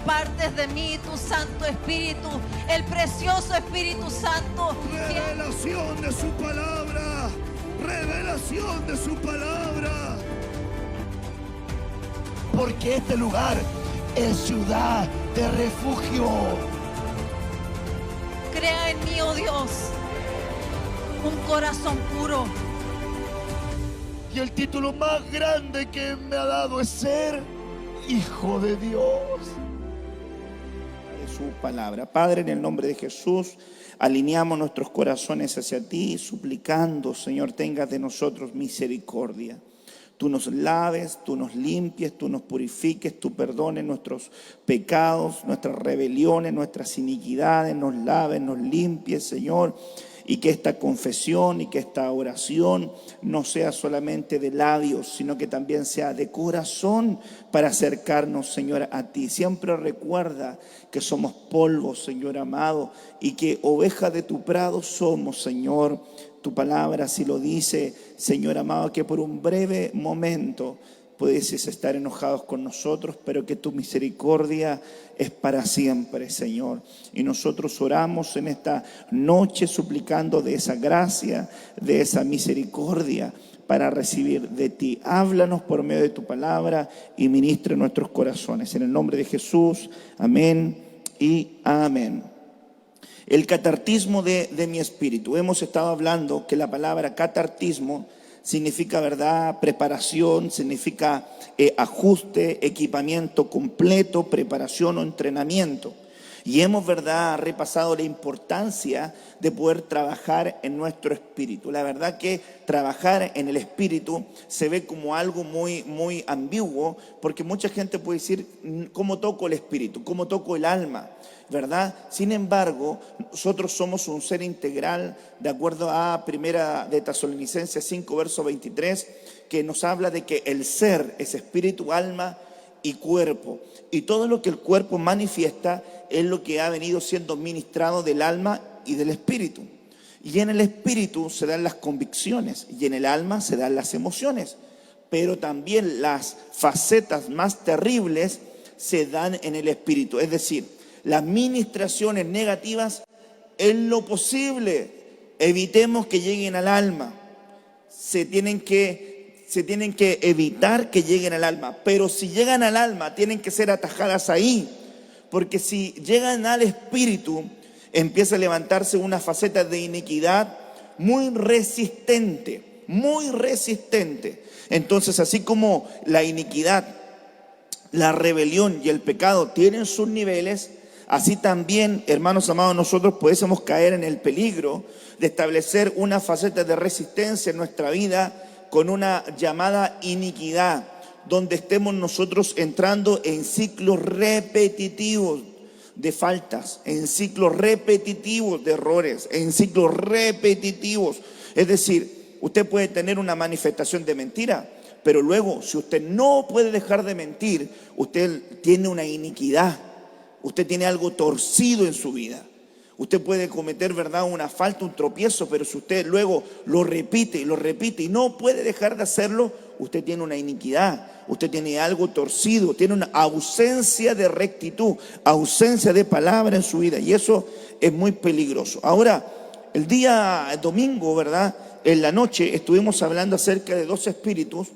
impartes de mí tu Santo Espíritu, el precioso Espíritu Santo. Revelación de su palabra. Revelación de su palabra. Porque este lugar es ciudad de refugio. Crea en mí, oh Dios, un corazón puro. Y el título más grande que me ha dado es ser hijo de Dios. Es su palabra. Padre, en el nombre de Jesús, alineamos nuestros corazones hacia ti, suplicando, Señor, tengas de nosotros misericordia. Tú nos laves, tú nos limpies, tú nos purifiques, tú perdones nuestros pecados, nuestras rebeliones, nuestras iniquidades, nos laves, nos limpies, Señor. Y que esta confesión y que esta oración no sea solamente de labios, sino que también sea de corazón para acercarnos, Señor, a ti. Siempre recuerda que somos polvo, Señor amado, y que oveja de tu prado somos, Señor. Tu palabra así lo dice, Señor amado, que por un breve momento puedes estar enojados con nosotros, pero que tu misericordia es para siempre, Señor. Y nosotros oramos en esta noche suplicando de esa gracia, de esa misericordia para recibir de ti. Háblanos por medio de tu palabra y ministra nuestros corazones. En el nombre de Jesús, amén y amén. El catartismo de mi espíritu. Hemos estado hablando que la palabra catartismo significa, ¿verdad?, preparación, significa ajuste, equipamiento completo, preparación o entrenamiento. Y hemos, ¿verdad?, repasado la importancia de poder trabajar en nuestro espíritu. La verdad que trabajar en el espíritu se ve como algo muy ambiguo, porque mucha gente puede decir, ¿cómo toco el espíritu? ¿Cómo toco el alma? ¿Verdad? Sin embargo, nosotros somos un ser integral, de acuerdo a Primera de Tesalonicenses 5, verso 23, que nos habla de que el ser es espíritu, alma y cuerpo. Y todo lo que el cuerpo manifiesta es lo que ha venido siendo ministrado del alma y del espíritu. Y en el espíritu se dan las convicciones y en el alma se dan las emociones. Pero también las facetas más terribles se dan en el espíritu. Es decir, las ministraciones negativas, en lo posible, evitemos que lleguen al alma. Se tienen que evitar que lleguen al alma. Pero si llegan al alma, tienen que ser atajadas ahí. Porque si llegan al espíritu, empieza a levantarse una faceta de iniquidad muy resistente, muy resistente. Entonces, así como la iniquidad, la rebelión y el pecado tienen sus niveles, así también, hermanos amados, nosotros pudiésemos caer en el peligro de establecer una faceta de resistencia en nuestra vida con una llamada iniquidad, donde estemos nosotros entrando en ciclos repetitivos de faltas, en ciclos repetitivos de errores, en ciclos repetitivos. Es decir, usted puede tener una manifestación de mentira, pero luego, si usted no puede dejar de mentir, usted tiene una iniquidad. Usted tiene algo torcido en su vida. Usted puede cometer, ¿verdad?, una falta, un tropiezo, pero si usted luego lo repite y no puede dejar de hacerlo, usted tiene una iniquidad, usted tiene algo torcido, tiene una ausencia de rectitud, ausencia de palabra en su vida, y eso es muy peligroso. Ahora, el día domingo, ¿verdad?, en la noche estuvimos hablando acerca de dos espíritus,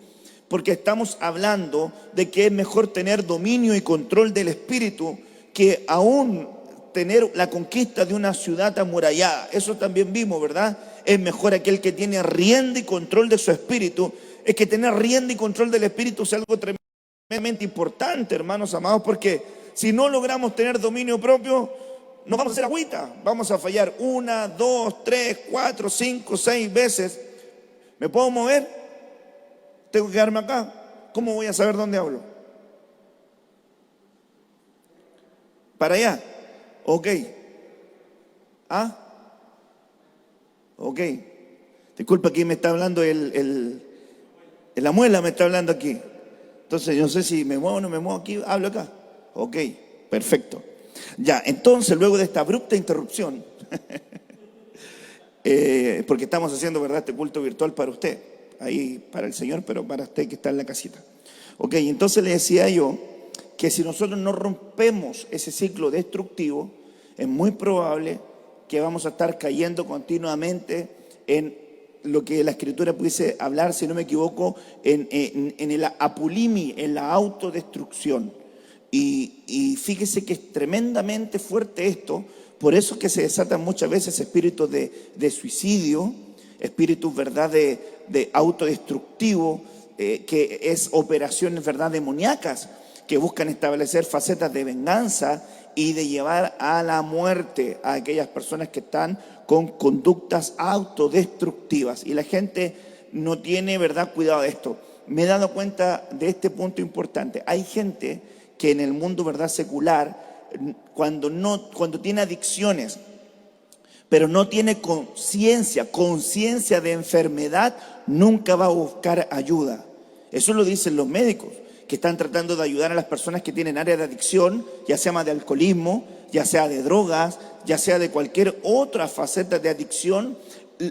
porque estamos hablando de que es mejor tener dominio y control del espíritu que aún tener la conquista de una ciudad amurallada. Eso también vimos, ¿verdad? Es mejor aquel que tiene rienda y control de su espíritu. Es que tener rienda y control del espíritu es algo tremendamente importante, hermanos amados, porque si no logramos tener dominio propio, nos vamos a hacer agüita. Vamos a fallar 1, 2, 3, 4, 5, 6 veces. ¿Me puedo mover? ¿Tengo que quedarme acá? ¿Cómo voy a saber dónde hablo? ¿Para allá? Ok. ¿Ah? Ok. Disculpa, aquí me está hablando la muela me está hablando aquí. Entonces, yo no sé si me muevo o no me muevo aquí, hablo acá. Ok, perfecto. Ya, entonces, luego de esta abrupta interrupción, porque estamos haciendo, ¿verdad?, este culto virtual para usted, ahí para el Señor, pero para usted que está en la casita. Ok, entonces le decía yo que si nosotros no rompemos ese ciclo destructivo, es muy probable que vamos a estar cayendo continuamente en lo que la Escritura pudiese hablar, si no me equivoco, en el apulimi, en la autodestrucción. Y fíjese que es tremendamente fuerte esto, por eso que se desatan muchas veces espíritus de suicidio, espíritus, ¿verdad?, de autodestructivo, que es operaciones, ¿verdad?, demoníacas, que buscan establecer facetas de venganza y de llevar a la muerte a aquellas personas que están con conductas autodestructivas. Y la gente no tiene, ¿verdad?, cuidado de esto. Me he dado cuenta de este punto importante. Hay gente que en el mundo, ¿verdad?, secular, cuando tiene adicciones, pero no tiene conciencia de enfermedad, nunca va a buscar ayuda. Eso lo dicen los médicos, que están tratando de ayudar a las personas que tienen área de adicción, ya sea de alcoholismo, ya sea de drogas, ya sea de cualquier otra faceta de adicción.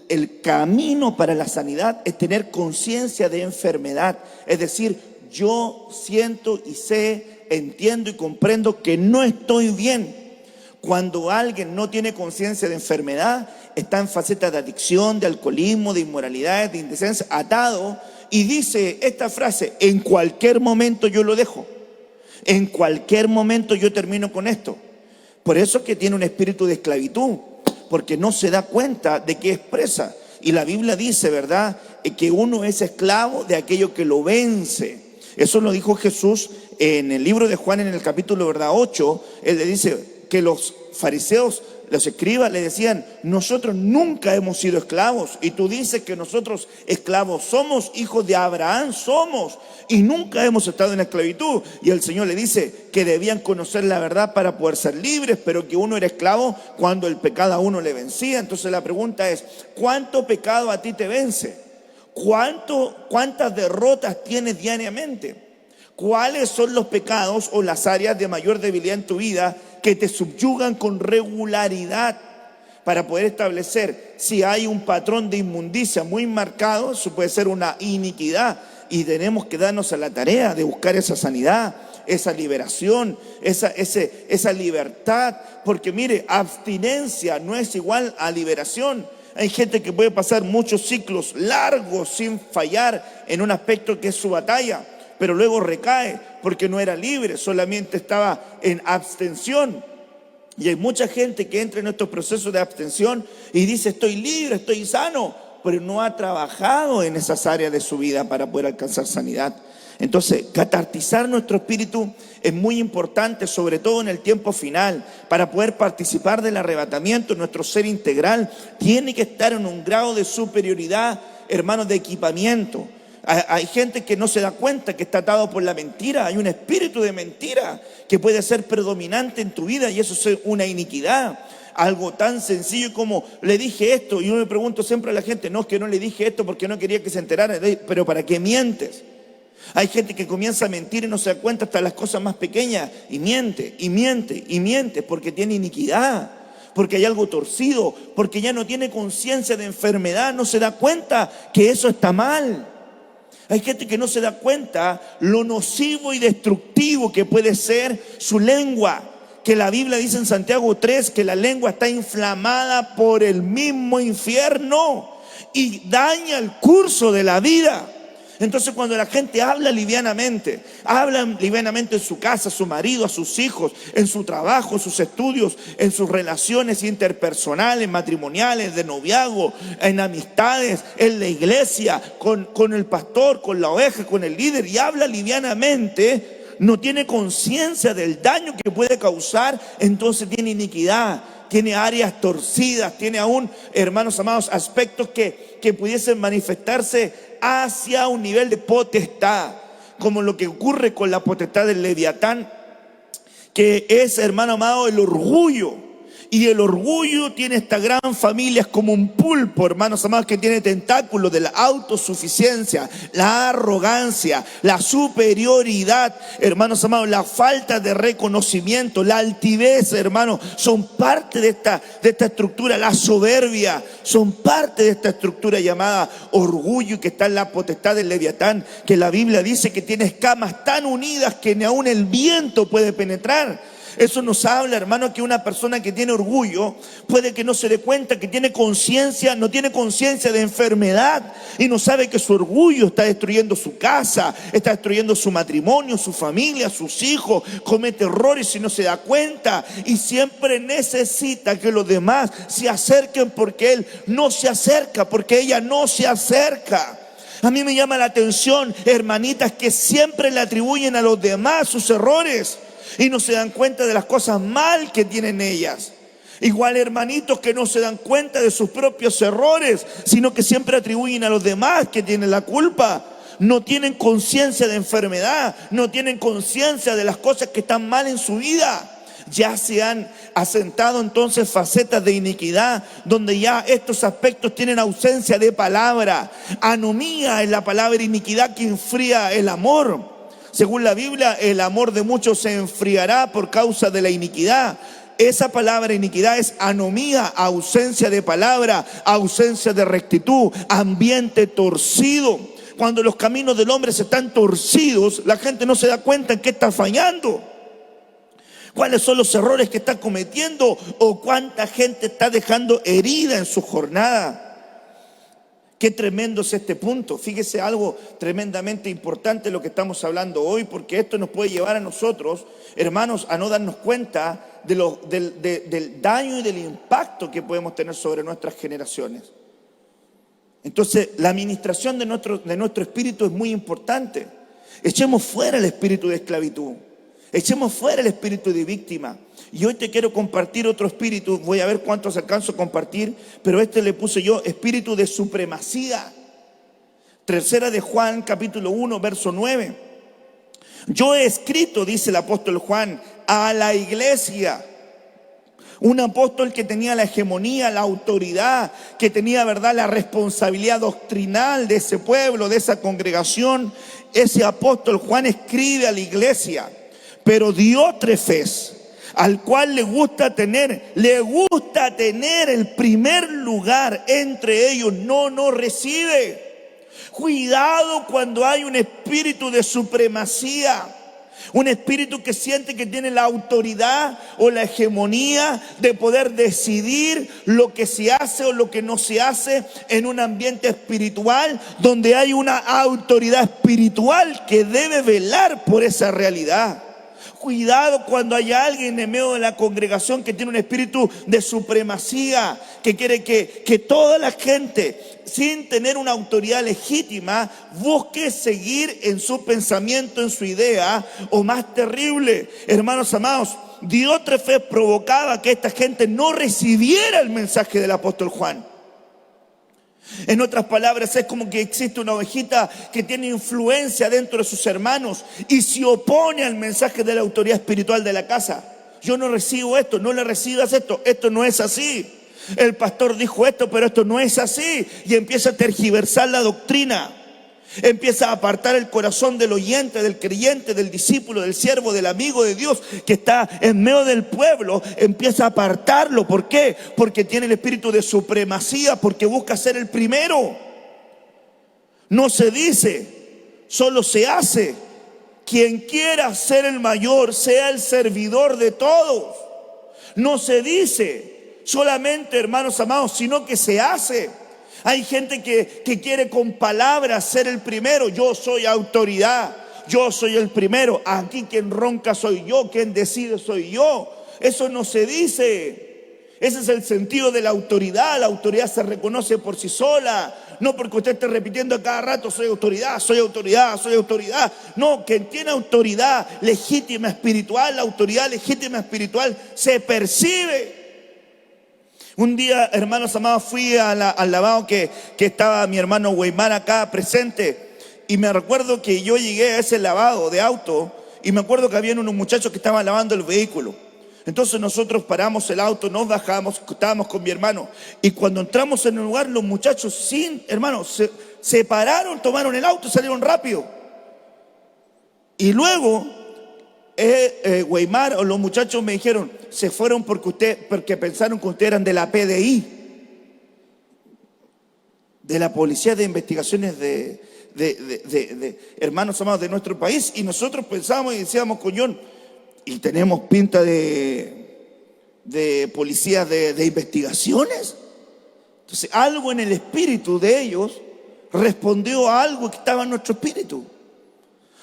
El camino para la sanidad es tener conciencia de enfermedad. Es decir, yo siento y sé, entiendo y comprendo que no estoy bien. Cuando alguien no tiene conciencia de enfermedad, está en faceta de adicción, de alcoholismo, de inmoralidades, de indecencia, atado, y dice esta frase: en cualquier momento yo lo dejo, en cualquier momento yo termino con esto. Por eso es que tiene un espíritu de esclavitud, porque no se da cuenta de que es presa. Y la Biblia dice, ¿verdad?, que uno es esclavo de aquello que lo vence. Eso lo dijo Jesús en el libro de Juan, en el capítulo, ¿verdad?, 8. Él le dice que los fariseos, los escribas, le decían: nosotros nunca hemos sido esclavos, y tú dices que nosotros esclavos somos, hijos de Abraham somos, y nunca hemos estado en esclavitud. Y el Señor le dice que debían conocer la verdad para poder ser libres, pero que uno era esclavo cuando el pecado a uno le vencía. Entonces la pregunta es: ¿cuánto pecado a ti te vence? ¿Cuántas derrotas tienes diariamente? ¿Cuáles son los pecados o las áreas de mayor debilidad en tu vida que te subyugan con regularidad? Para poder establecer si hay un patrón de inmundicia muy marcado, eso puede ser una iniquidad, y tenemos que darnos a la tarea de buscar esa sanidad, esa liberación, esa libertad. Porque mire, abstinencia no es igual a liberación. Hay gente que puede pasar muchos ciclos largos sin fallar en un aspecto que es su batalla, pero luego recae porque no era libre, solamente estaba en abstención. Y hay mucha gente que entra en estos procesos de abstención y dice: estoy libre, estoy sano, pero no ha trabajado en esas áreas de su vida para poder alcanzar sanidad. Entonces, catartizar nuestro espíritu es muy importante, sobre todo en el tiempo final. Para poder participar del arrebatamiento, nuestro ser integral tiene que estar en un grado de superioridad, hermanos, de equipamiento. Hay gente que no se da cuenta que está atado por la mentira. Hay un espíritu de mentira que puede ser predominante en tu vida, y eso es una iniquidad. Algo tan sencillo como: le dije esto. Y yo me pregunto siempre a la gente: no, es que no le dije esto porque no quería que se enterara. Pero ¿para qué mientes? Hay gente que comienza a mentir y no se da cuenta hasta las cosas más pequeñas, y miente, y miente, y miente, porque tiene iniquidad, porque hay algo torcido, porque ya no tiene conciencia de enfermedad, no se da cuenta que eso está mal. Hay gente que no se da cuenta lo nocivo y destructivo que puede ser su lengua, que la Biblia dice en Santiago 3 que la lengua está inflamada por el mismo infierno y daña el curso de la vida. Entonces, cuando la gente habla livianamente en su casa, a su marido, a sus hijos, en su trabajo, en sus estudios, en sus relaciones interpersonales, matrimoniales, de noviazgo, en amistades, en la iglesia, con el pastor, con la oveja, con el líder, y habla livianamente, no tiene conciencia del daño que puede causar. Entonces tiene iniquidad, tiene áreas torcidas, tiene aún, hermanos amados, aspectos que pudiesen manifestarse hacia un nivel de potestad, como lo que ocurre con la potestad del Leviatán, que es, hermano amado, el orgullo. Y el orgullo tiene esta gran familia, es como un pulpo, hermanos amados, que tiene tentáculos de la autosuficiencia, la arrogancia, la superioridad, hermanos amados, la falta de reconocimiento, la altivez, hermanos, son parte de esta estructura, la soberbia, son parte de esta estructura llamada orgullo, que está en la potestad del Leviatán, que la Biblia dice que tiene escamas tan unidas que ni aun el viento puede penetrar. Eso nos habla, hermano, que una persona que tiene orgullo puede que no se dé cuenta que tiene conciencia, no tiene conciencia de enfermedad y no sabe que su orgullo está destruyendo su casa, está destruyendo su matrimonio, su familia, sus hijos, comete errores y no se da cuenta y siempre necesita que los demás se acerquen porque él no se acerca, porque ella no se acerca. A mí me llama la atención, hermanitas, que siempre le atribuyen a los demás sus errores y no se dan cuenta de las cosas mal que tienen ellas. Igual hermanitos que no se dan cuenta de sus propios errores, sino que siempre atribuyen a los demás que tienen la culpa. No tienen conciencia de enfermedad, no tienen conciencia de las cosas que están mal en su vida. Ya se han asentado entonces facetas de iniquidad, donde ya estos aspectos tienen ausencia de palabra. Anomía es la palabra iniquidad que enfría el amor. Según la Biblia, el amor de muchos se enfriará por causa de la iniquidad. Esa palabra iniquidad es anomía, ausencia de palabra, ausencia de rectitud, ambiente torcido. Cuando los caminos del hombre se están torcidos, la gente no se da cuenta en qué está fallando, cuáles son los errores que está cometiendo o cuánta gente está dejando herida en su jornada. Qué tremendo es este punto. Fíjese algo tremendamente importante lo que estamos hablando hoy, porque esto nos puede llevar a nosotros, hermanos, a no darnos cuenta del daño y del impacto que podemos tener sobre nuestras generaciones. Entonces, la administración de nuestro espíritu es muy importante. Echemos fuera el espíritu de esclavitud. Echemos fuera el espíritu de víctima. Y hoy te quiero compartir otro espíritu. Voy a ver cuántos alcanzo a compartir, pero le puse yo espíritu de supremacía. Tercera de Juan, capítulo 1, verso 9. Yo he escrito, dice el apóstol Juan, a la iglesia. Un apóstol que tenía la hegemonía, la autoridad, que tenía, ¿verdad?, la responsabilidad doctrinal de ese pueblo, de esa congregación. Ese apóstol Juan escribe a la iglesia. Pero Diótrefes, al cual le gusta tener el primer lugar entre ellos, no nos recibe. Cuidado cuando hay un espíritu de supremacía, un espíritu que siente que tiene la autoridad o la hegemonía de poder decidir lo que se hace o lo que no se hace en un ambiente espiritual, donde hay una autoridad espiritual que debe velar por esa realidad. Cuidado cuando hay alguien en medio de la congregación que tiene un espíritu de supremacía, que quiere que toda la gente, sin tener una autoridad legítima, busque seguir en su pensamiento, en su idea, o más terrible, hermanos amados, Diótrefes provocaba que esta gente no recibiera el mensaje del apóstol Juan. En otras palabras, es como que existe una ovejita que tiene influencia dentro de sus hermanos y se opone al mensaje de la autoridad espiritual de la casa. Yo no recibo esto, no le recibas esto, esto no es así. El pastor dijo esto, pero esto no es así. Y empieza a tergiversar la doctrina. Empieza a apartar el corazón del oyente, del creyente, del discípulo, del siervo, del amigo de Dios que está en medio del pueblo. Empieza a apartarlo. ¿Por qué? Porque tiene el espíritu de supremacía, porque busca ser el primero. No se dice, solo se hace. Quien quiera ser el mayor, sea el servidor de todos. No se dice solamente, hermanos amados, sino que se hace. Hay gente que quiere con palabras ser el primero. Yo soy autoridad, yo soy el primero. Aquí quien ronca soy yo, quien decide soy yo. Eso no se dice. Ese es el sentido de la autoridad. La autoridad se reconoce por sí sola. No porque usted esté repitiendo a cada rato, soy autoridad, soy autoridad, soy autoridad. No, quien tiene autoridad legítima espiritual, la autoridad legítima espiritual se percibe. Un día, hermanos amados, fui al lavado que estaba mi hermano Weimar acá presente. Y me recuerdo que yo llegué a ese lavado de auto y me acuerdo que había unos muchachos que estaban lavando el vehículo. Entonces nosotros paramos el auto, nos bajamos, estábamos con mi hermano. Y cuando entramos en el lugar, los muchachos se pararon, tomaron el auto y salieron rápido. Y luego, Weimar o los muchachos me dijeron, se fueron porque pensaron que ustedes eran de la PDI, de la Policía de Investigaciones de hermanos amados de nuestro país. Y nosotros pensábamos y decíamos, coñón, y tenemos pinta de policías de investigaciones. Entonces algo en el espíritu de ellos respondió a algo que estaba en nuestro espíritu.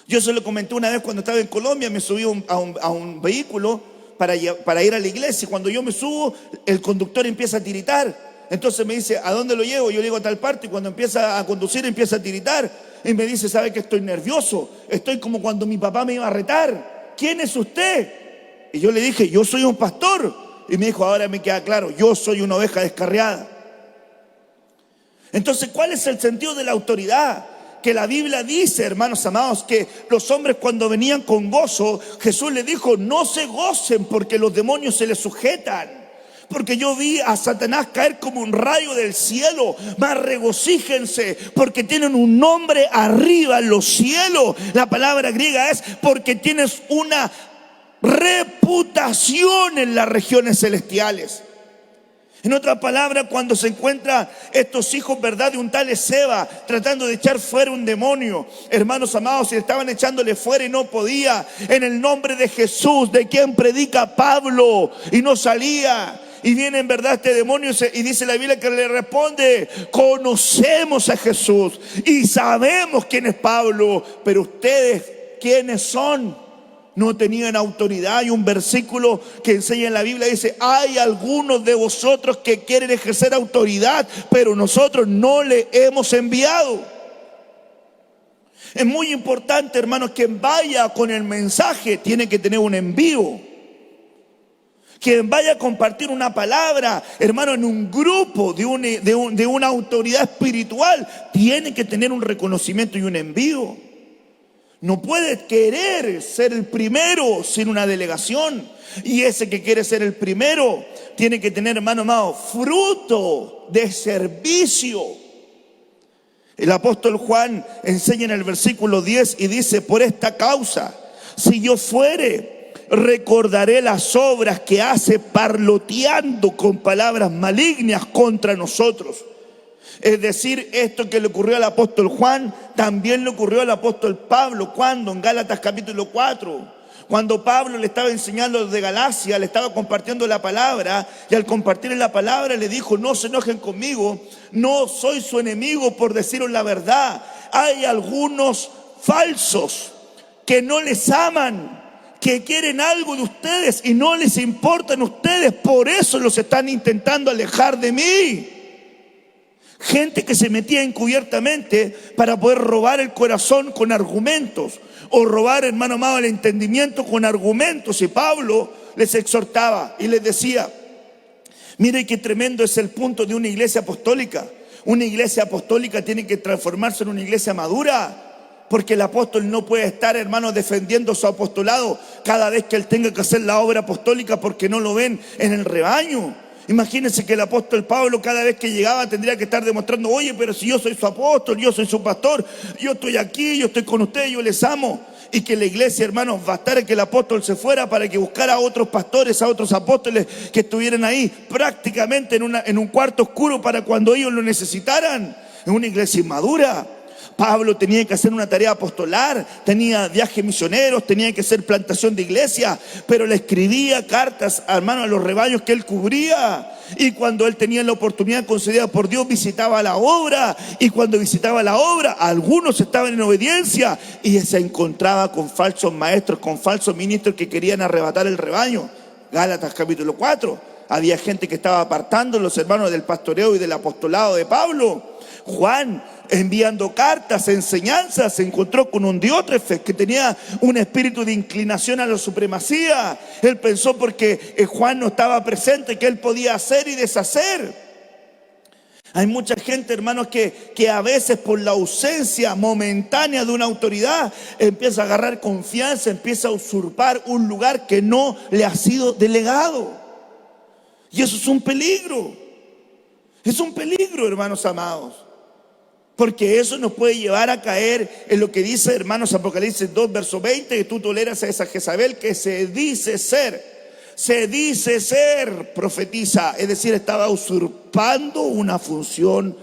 Yo se lo comenté una vez cuando estaba en Colombia, me subí a un vehículo para ir a la iglesia. Y cuando yo me subo, el conductor empieza a tiritar. Entonces me dice, ¿a dónde lo llevo? Yo le digo a tal parte, y cuando empieza a conducir empieza a tiritar. Y me dice, ¿sabe que estoy nervioso? Estoy como cuando mi papá me iba a retar. ¿Quién es usted? Y yo le dije, yo soy un pastor. Y me dijo, ahora me queda claro, yo soy una oveja descarriada. Entonces, ¿cuál es el sentido de la autoridad? Que la Biblia dice, hermanos amados, que los hombres cuando venían con gozo, Jesús les dijo, no se gocen porque los demonios se les sujetan. Porque yo vi a Satanás caer como un rayo del cielo. Mas regocíjense porque tienen un nombre arriba en los cielos. La palabra griega es porque tienes una reputación en las regiones celestiales. En otras palabras, cuando se encuentran estos hijos, ¿verdad?, de un tal Esceva tratando de echar fuera un demonio, hermanos amados, y estaban echándole fuera y no podía, en el nombre de Jesús, de quien predica Pablo, y no salía. Y viene en verdad este demonio y dice la Biblia que le responde, conocemos a Jesús y sabemos quién es Pablo, pero ustedes, ¿quiénes son? No tenían autoridad. Hay un versículo que enseña en la Biblia, dice, hay algunos de vosotros que quieren ejercer autoridad, pero nosotros no le hemos enviado. Es muy importante, hermanos, quien vaya con el mensaje tiene que tener un envío. Quien vaya a compartir una palabra, hermano, en un grupo de una autoridad espiritual, tiene que tener un reconocimiento y un envío. No puede querer ser el primero sin una delegación. Y ese que quiere ser el primero tiene que tener, hermano amado, fruto de servicio. El apóstol Juan enseña en el versículo 10 y dice, por esta causa, si yo fuere, recordaré las obras que hace parloteando con palabras malignas contra nosotros. Es decir, esto que le ocurrió al apóstol Juan, también le ocurrió al apóstol Pablo. ¿Cuándo? En Gálatas capítulo 4. Cuando Pablo le estaba enseñando desde Galacia, le estaba compartiendo la palabra, y al compartir la palabra le dijo, no se enojen conmigo, no soy su enemigo por deciros la verdad. Hay algunos falsos que no les aman, que quieren algo de ustedes y no les importan ustedes, por eso los están intentando alejar de mí. Gente que se metía encubiertamente para poder robar el corazón con argumentos, o robar, hermano amado, el entendimiento con argumentos. Y Pablo les exhortaba y les decía, mire qué tremendo es el punto de una iglesia apostólica. Una iglesia apostólica tiene que transformarse en una iglesia madura, porque el apóstol no puede estar, hermano, defendiendo su apostolado cada vez que él tenga que hacer la obra apostólica porque no lo ven en el rebaño. Imagínense que el apóstol Pablo cada vez que llegaba tendría que estar demostrando, oye, pero si yo soy su apóstol, yo soy su pastor, yo estoy aquí, yo estoy con ustedes, yo les amo. Y que la iglesia, hermanos, bastara que el apóstol se fuera para que buscara a otros pastores, a otros apóstoles que estuvieran ahí prácticamente en un cuarto oscuro para cuando ellos lo necesitaran. Es una iglesia inmadura. Pablo tenía que hacer una tarea apostolar, tenía viajes misioneros, tenía que hacer plantación de iglesia, pero le escribía cartas, hermano, a los rebaños que él cubría. Y cuando él tenía la oportunidad concedida por Dios, visitaba la obra. Y cuando visitaba la obra, algunos estaban en obediencia y se encontraba con falsos maestros, con falsos ministros que querían arrebatar el rebaño. Gálatas capítulo 4. Había gente que estaba apartando a los hermanos del pastoreo y del apostolado de Pablo. Juan, enviando cartas, enseñanzas, se encontró con un Diótrefes que tenía un espíritu de inclinación a la supremacía. Él pensó porque Juan no estaba presente que él podía hacer y deshacer. Hay mucha gente, hermanos, que a veces por la ausencia momentánea de una autoridad empieza a agarrar confianza, empieza a usurpar un lugar que no le ha sido delegado. Y eso es un peligro. Es un peligro, hermanos amados. Porque eso nos puede llevar a caer en lo que dice, hermanos, Apocalipsis 2, verso 20, que tú toleras a esa Jezabel que se dice ser profetiza, es decir, estaba usurpando una función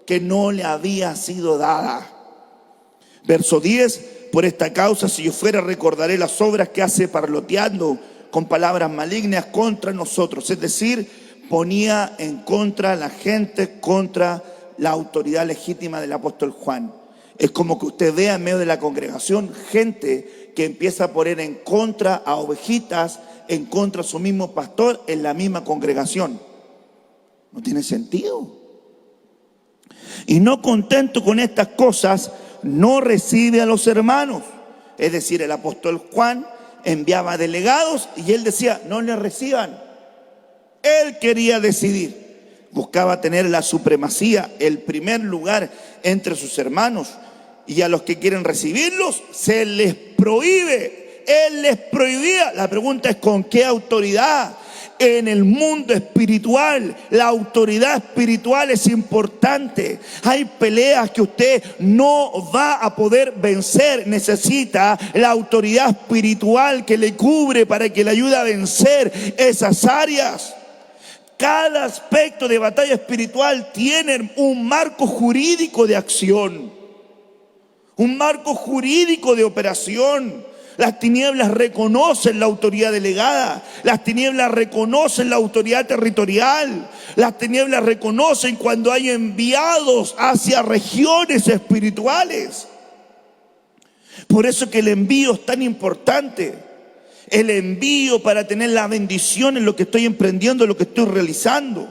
que no le había sido dada. Verso 10, por esta causa, si yo fuera, recordaré las obras que hace parloteando con palabras malignas contra nosotros. Es decir, ponía en contra a la gente, contra la autoridad legítima del apóstol Juan. Es como que usted vea en medio de la congregación gente que empieza a poner en contra a ovejitas, en contra a su mismo pastor en la misma congregación. No tiene sentido. Y no contento con estas cosas, no recibe a los hermanos. Es decir, el apóstol Juan enviaba delegados y él decía, no le reciban. Él quería decidir. Buscaba tener la supremacía, el primer lugar entre sus hermanos. Y a los que quieren recibirlos, se les prohíbe. Él les prohibía. La pregunta es, ¿con qué autoridad? En el mundo espiritual, la autoridad espiritual es importante. Hay peleas que usted no va a poder vencer. Necesita la autoridad espiritual que le cubre para que le ayude a vencer esas áreas. Cada aspecto de batalla espiritual tiene un marco jurídico de acción, un marco jurídico de operación. Las tinieblas reconocen la autoridad delegada, las tinieblas reconocen la autoridad territorial, las tinieblas reconocen cuando hay enviados hacia regiones espirituales. Por eso que el envío es tan importante. El envío para tener la bendición en lo que estoy emprendiendo, en lo que estoy realizando.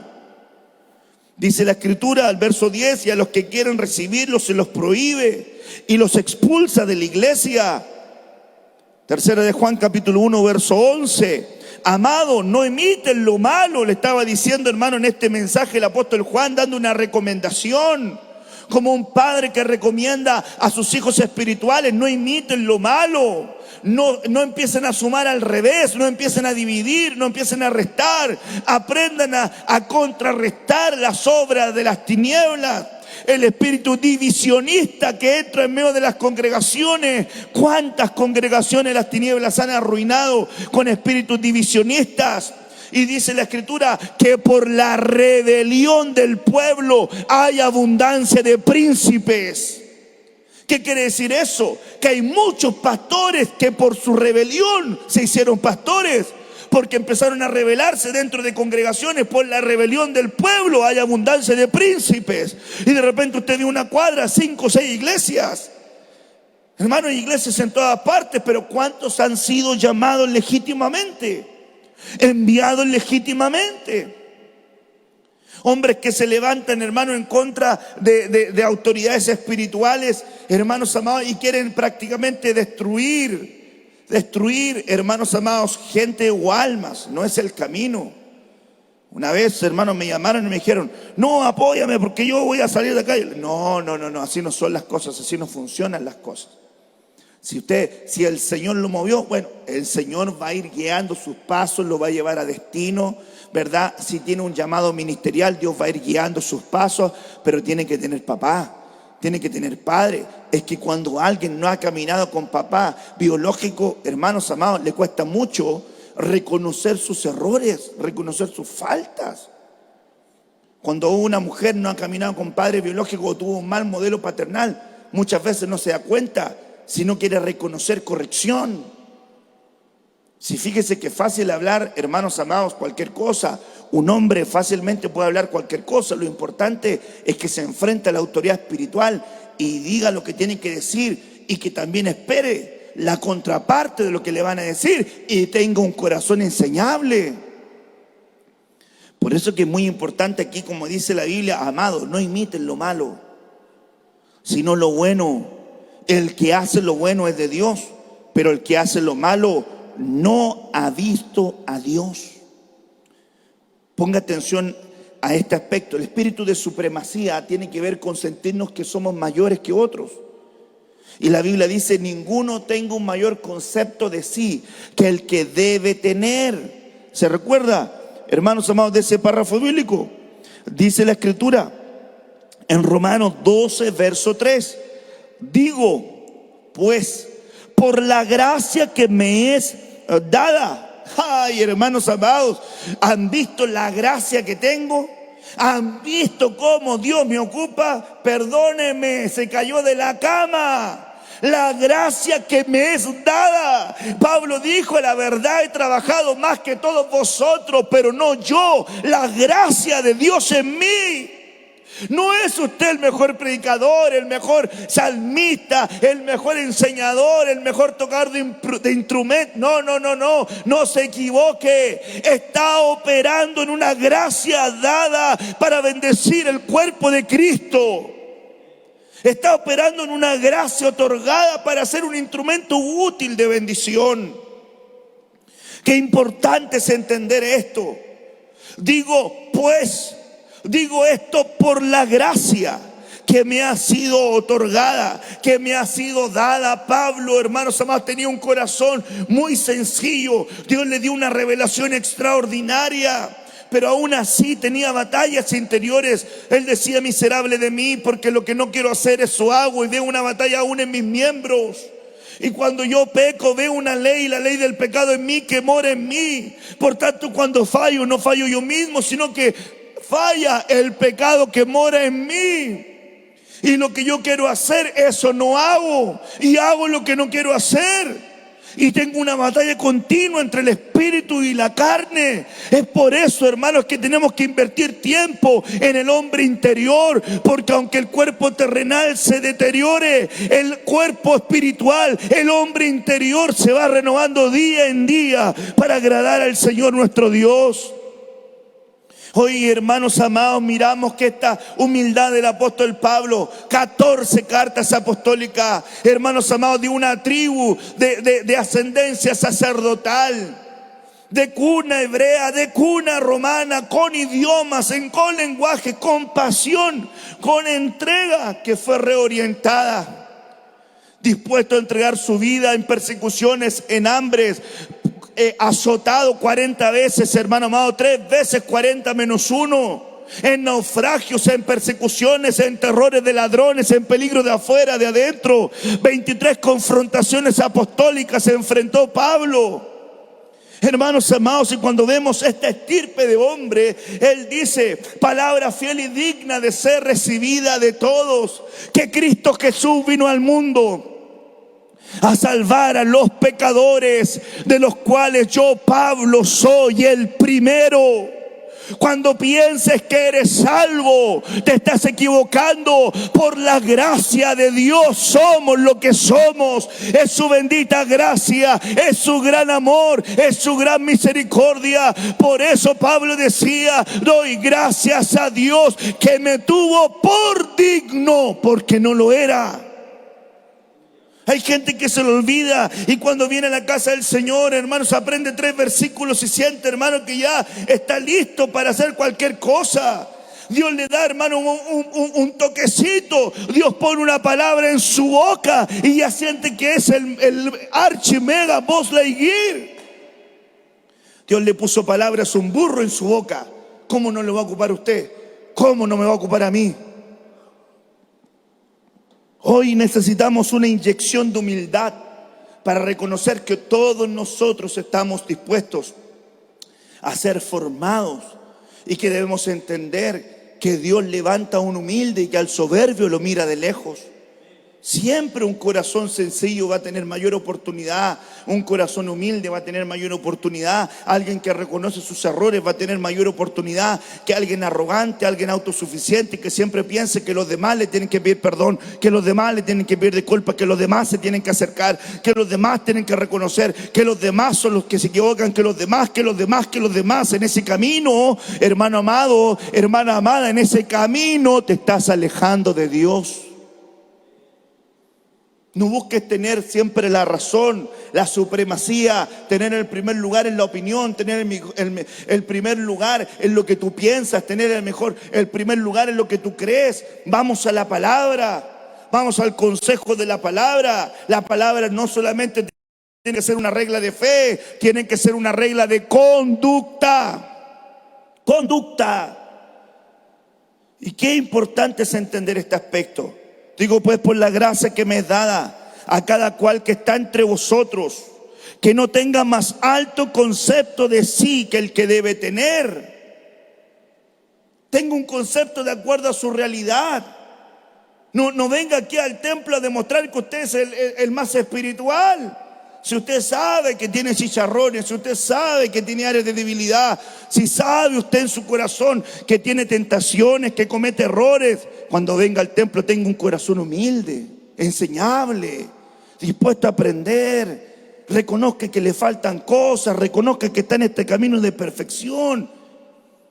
Dice la Escritura al verso 10, y a los que quieren recibirlos se los prohíbe y los expulsa de la iglesia. Tercera de Juan capítulo 1 verso 11. Amado, no imiten lo malo, le estaba diciendo, hermano, en este mensaje el apóstol Juan, dando una recomendación. Como un padre que recomienda a sus hijos espirituales, no imiten lo malo. No empiecen a sumar al revés, no empiecen a dividir, no empiecen a restar. Aprendan a contrarrestar las obras de las tinieblas. El espíritu divisionista que entra en medio de las congregaciones. ¿Cuántas congregaciones las tinieblas han arruinado con espíritus divisionistas? Y dice la Escritura que por la rebelión del pueblo hay abundancia de príncipes. ¿Qué quiere decir eso? Que hay muchos pastores que por su rebelión se hicieron pastores, porque empezaron a rebelarse dentro de congregaciones. Por la rebelión del pueblo hay abundancia de príncipes. Y de repente usted ve una cuadra, 5 o 6 iglesias. Hermano, hay iglesias en todas partes, pero ¿cuántos han sido llamados legítimamente? Enviados legítimamente. Hombres que se levantan, hermano, en contra de autoridades espirituales, hermanos amados, y quieren prácticamente destruir, hermanos amados, gente o almas. No es el camino. Una vez, hermanos, me llamaron y me dijeron, no, apóyame porque yo voy a salir de acá. No, así no son las cosas, así no funcionan las cosas. Si el Señor lo movió, bueno, el Señor va a ir guiando sus pasos, lo va a llevar a destino, ¿verdad? Si tiene un llamado ministerial, Dios va a ir guiando sus pasos, pero tiene que tener papá, tiene que tener padre. Es que cuando alguien no ha caminado con papá biológico, hermanos amados, le cuesta mucho reconocer sus errores, reconocer sus faltas. Cuando una mujer no ha caminado con padre biológico o tuvo un mal modelo paternal, muchas veces no se da cuenta, si no quiere reconocer corrección. Si fíjese que es fácil hablar, hermanos amados, cualquier cosa. Un hombre fácilmente puede hablar cualquier cosa. Lo importante es que se enfrente a la autoridad espiritual y diga lo que tiene que decir, y que también espere la contraparte de lo que le van a decir y tenga un corazón enseñable. Por eso que es muy importante aquí, como dice la Biblia, amados, no imiten lo malo, sino lo bueno. El que hace lo bueno es de Dios, pero el que hace lo malo no ha visto a Dios. Ponga atención a este aspecto. El espíritu de supremacía tiene que ver con sentirnos que somos mayores que otros. Y la Biblia dice: ninguno tenga un mayor concepto de sí que el que debe tener. ¿Se recuerda, hermanos amados, de ese párrafo bíblico? Dice la Escritura en Romanos 12, verso 3: digo, pues, por la gracia que me es dada. Ay, hermanos amados, ¿han visto la gracia que tengo? ¿Han visto cómo Dios me ocupa? Perdóneme, se cayó de la cama. La gracia que me es dada. Pablo dijo: la verdad, he trabajado más que todos vosotros, pero no yo, la gracia de Dios en mí. No es usted el mejor predicador, el mejor salmista, el mejor enseñador, el mejor tocador de instrumento. No se equivoque. Está operando en una gracia dada para bendecir el cuerpo de Cristo. Está operando en una gracia otorgada para ser un instrumento útil de bendición. Qué importante es entender esto. Digo esto por la gracia que me ha sido otorgada, que me ha sido dada. Pablo, hermanos amados, tenía un corazón muy sencillo. Dios le dio una revelación extraordinaria, pero aún así tenía batallas interiores. Él decía: miserable de mí, porque lo que no quiero hacer eso hago, y veo una batalla aún en mis miembros. Y cuando yo peco, veo una ley, la ley del pecado en mí, que mora en mí. Por tanto, cuando fallo, no fallo yo mismo, sino que falla el pecado que mora en mí. Y lo que yo quiero hacer, eso no hago. Y hago lo que no quiero hacer. Y tengo una batalla continua entre el espíritu y la carne. Es por eso, hermanos, que tenemos que invertir tiempo en el hombre interior. Porque aunque el cuerpo terrenal se deteriore, el cuerpo espiritual, el hombre interior, se va renovando día en día para agradar al Señor nuestro Dios. Hoy, hermanos amados, miramos que esta humildad del apóstol Pablo, 14 cartas apostólicas, hermanos amados, de una tribu de ascendencia sacerdotal, de cuna hebrea, de cuna romana, con idiomas, con lenguaje, con pasión, con entrega, que fue reorientada, dispuesto a entregar su vida en persecuciones, en hambres, azotado 40 veces, hermano amado, 3 veces 40 menos 1, en naufragios, en persecuciones, en terrores de ladrones, en peligro de afuera, de adentro. 23 confrontaciones apostólicas se enfrentó Pablo. Hermanos amados, y cuando vemos esta estirpe de hombre, él dice: palabra fiel y digna de ser recibida de todos, que Cristo Jesús vino al mundo a salvar a los pecadores, de los cuales yo, Pablo, soy el primero. Cuando pienses que eres salvo, te estás equivocando. Por la gracia de Dios somos lo que somos. Es su bendita gracia, es su gran amor, es su gran misericordia. Por eso Pablo decía: doy gracias a Dios que me tuvo por digno, porque no lo era. Hay gente que se lo olvida, y cuando viene a la casa del Señor, hermanos, aprende 3 versículos y siente, hermano, que ya está listo para hacer cualquier cosa. Dios le da, hermano, un toquecito. Dios pone una palabra en su boca y ya siente que es el archi mega Buzz Lightyear. Dios le puso palabras, un burro en su boca. ¿Cómo no lo va a ocupar usted? ¿Cómo no me va a ocupar a mí? Hoy necesitamos una inyección de humildad para reconocer que todos nosotros estamos dispuestos a ser formados, y que debemos entender que Dios levanta a un humilde y que al soberbio lo mira de lejos. Siempre un corazón sencillo va a tener mayor oportunidad. Un corazón humilde va a tener mayor oportunidad. Alguien que reconoce sus errores va a tener mayor oportunidad que alguien arrogante, alguien autosuficiente, que siempre piense que los demás le tienen que pedir perdón, que los demás le tienen que pedir disculpas, que los demás se tienen que acercar, que los demás tienen que reconocer, que los demás son los que se equivocan, que los demás. En ese camino, hermano amado, hermana amada, en ese camino te estás alejando de Dios. No busques tener siempre la razón, la supremacía, tener el primer lugar en la opinión, tener el primer lugar en lo que tú piensas, tener el primer lugar en lo que tú crees. Vamos a la palabra, vamos al consejo de la palabra. La palabra no solamente tiene que ser una regla de fe, tiene que ser una regla de conducta. Conducta. Y qué importante es entender este aspecto. Digo pues, por la gracia que me es dada a cada cual que está entre vosotros, que no tenga más alto concepto de sí que el que debe tener. Tenga un concepto de acuerdo a su realidad. No venga aquí al templo a demostrar que usted es el más espiritual. Si usted sabe que tiene chicharrones, si usted sabe que tiene áreas de debilidad, si sabe usted en su corazón que tiene tentaciones, que comete errores, cuando venga al templo tenga un corazón humilde, enseñable, dispuesto a aprender. Reconozca que le faltan cosas, reconozca que está en este camino de perfección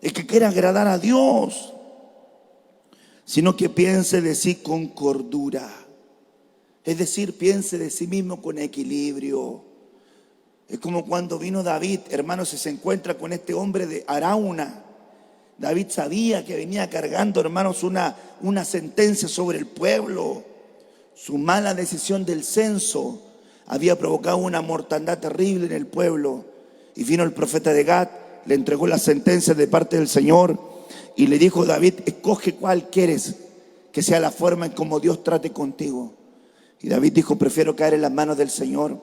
y que quiere agradar a Dios, sino que piense de sí con cordura. Es decir, piense de sí mismo con equilibrio. Es como cuando vino David, hermanos, y se encuentra con este hombre de Arauna. David sabía que venía cargando, hermanos, una sentencia sobre el pueblo. Su mala decisión del censo había provocado una mortandad terrible en el pueblo. Y vino el profeta de Gad, le entregó la sentencia de parte del Señor y le dijo: David, escoge cuál quieres que sea la forma en cómo Dios trate contigo. Y David dijo: prefiero caer en las manos del Señor,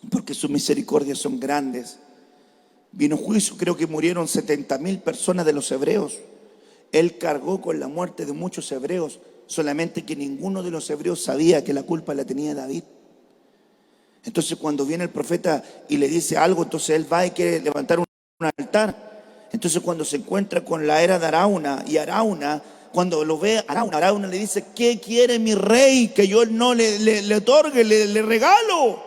porque sus misericordias son grandes. Vino juicio, creo que murieron 70,000 personas de los hebreos. Él cargó con la muerte de muchos hebreos, solamente que ninguno de los hebreos sabía que la culpa la tenía David. Entonces cuando viene el profeta y le dice algo, entonces él va y quiere levantar un altar. Entonces cuando se encuentra con la era de Arauna, y Arauna, cuando lo ve, Arauna le dice: ¿qué quiere mi rey que yo no le otorgue, le regalo?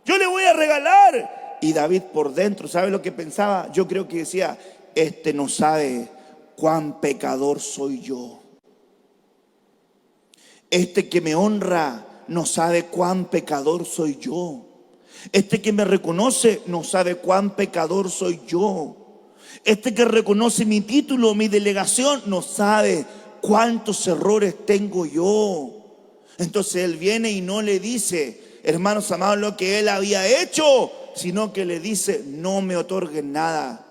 Yo le voy a regalar. Y David por dentro, ¿sabe lo que pensaba? Yo creo que decía: este no sabe cuán pecador soy yo. Este que me honra no sabe cuán pecador soy yo. Este que me reconoce no sabe cuán pecador soy yo. Este que reconoce mi título, mi delegación, no sabe cuántos errores tengo yo. Entonces él viene y no le dice, hermanos amados, lo que él había hecho, sino que le dice: no me otorguen nada,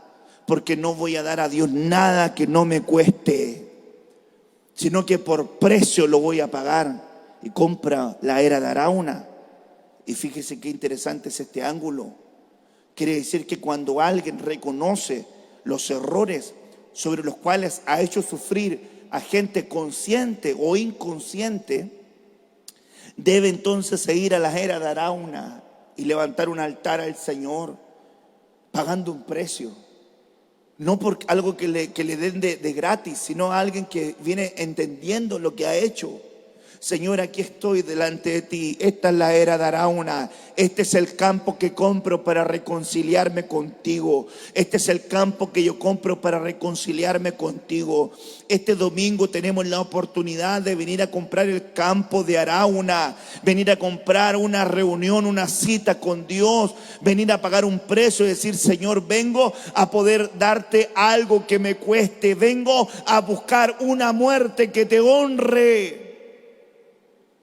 porque no voy a dar a Dios nada que no me cueste, sino que por precio lo voy a pagar. Y compra la era de Arauna. Y fíjese qué interesante es este ángulo. Quiere decir que cuando alguien reconoce los errores sobre los cuales ha hecho sufrir a gente consciente o inconsciente, debe entonces ir a la era de Arauna y levantar un altar al Señor, pagando un precio. No por algo que le den de gratis, sino a alguien que viene entendiendo lo que ha hecho. Señor, aquí estoy delante de ti. Esta es la era de Arauna. Este es el campo que compro para reconciliarme contigo. Este es el campo que yo compro para reconciliarme contigo. Este domingo tenemos la oportunidad de venir a comprar el campo de Arauna, venir a comprar una reunión, una cita con Dios, venir a pagar un precio y decir: Señor, vengo a poder darte algo que me cueste. Vengo a buscar una muerte que te honre.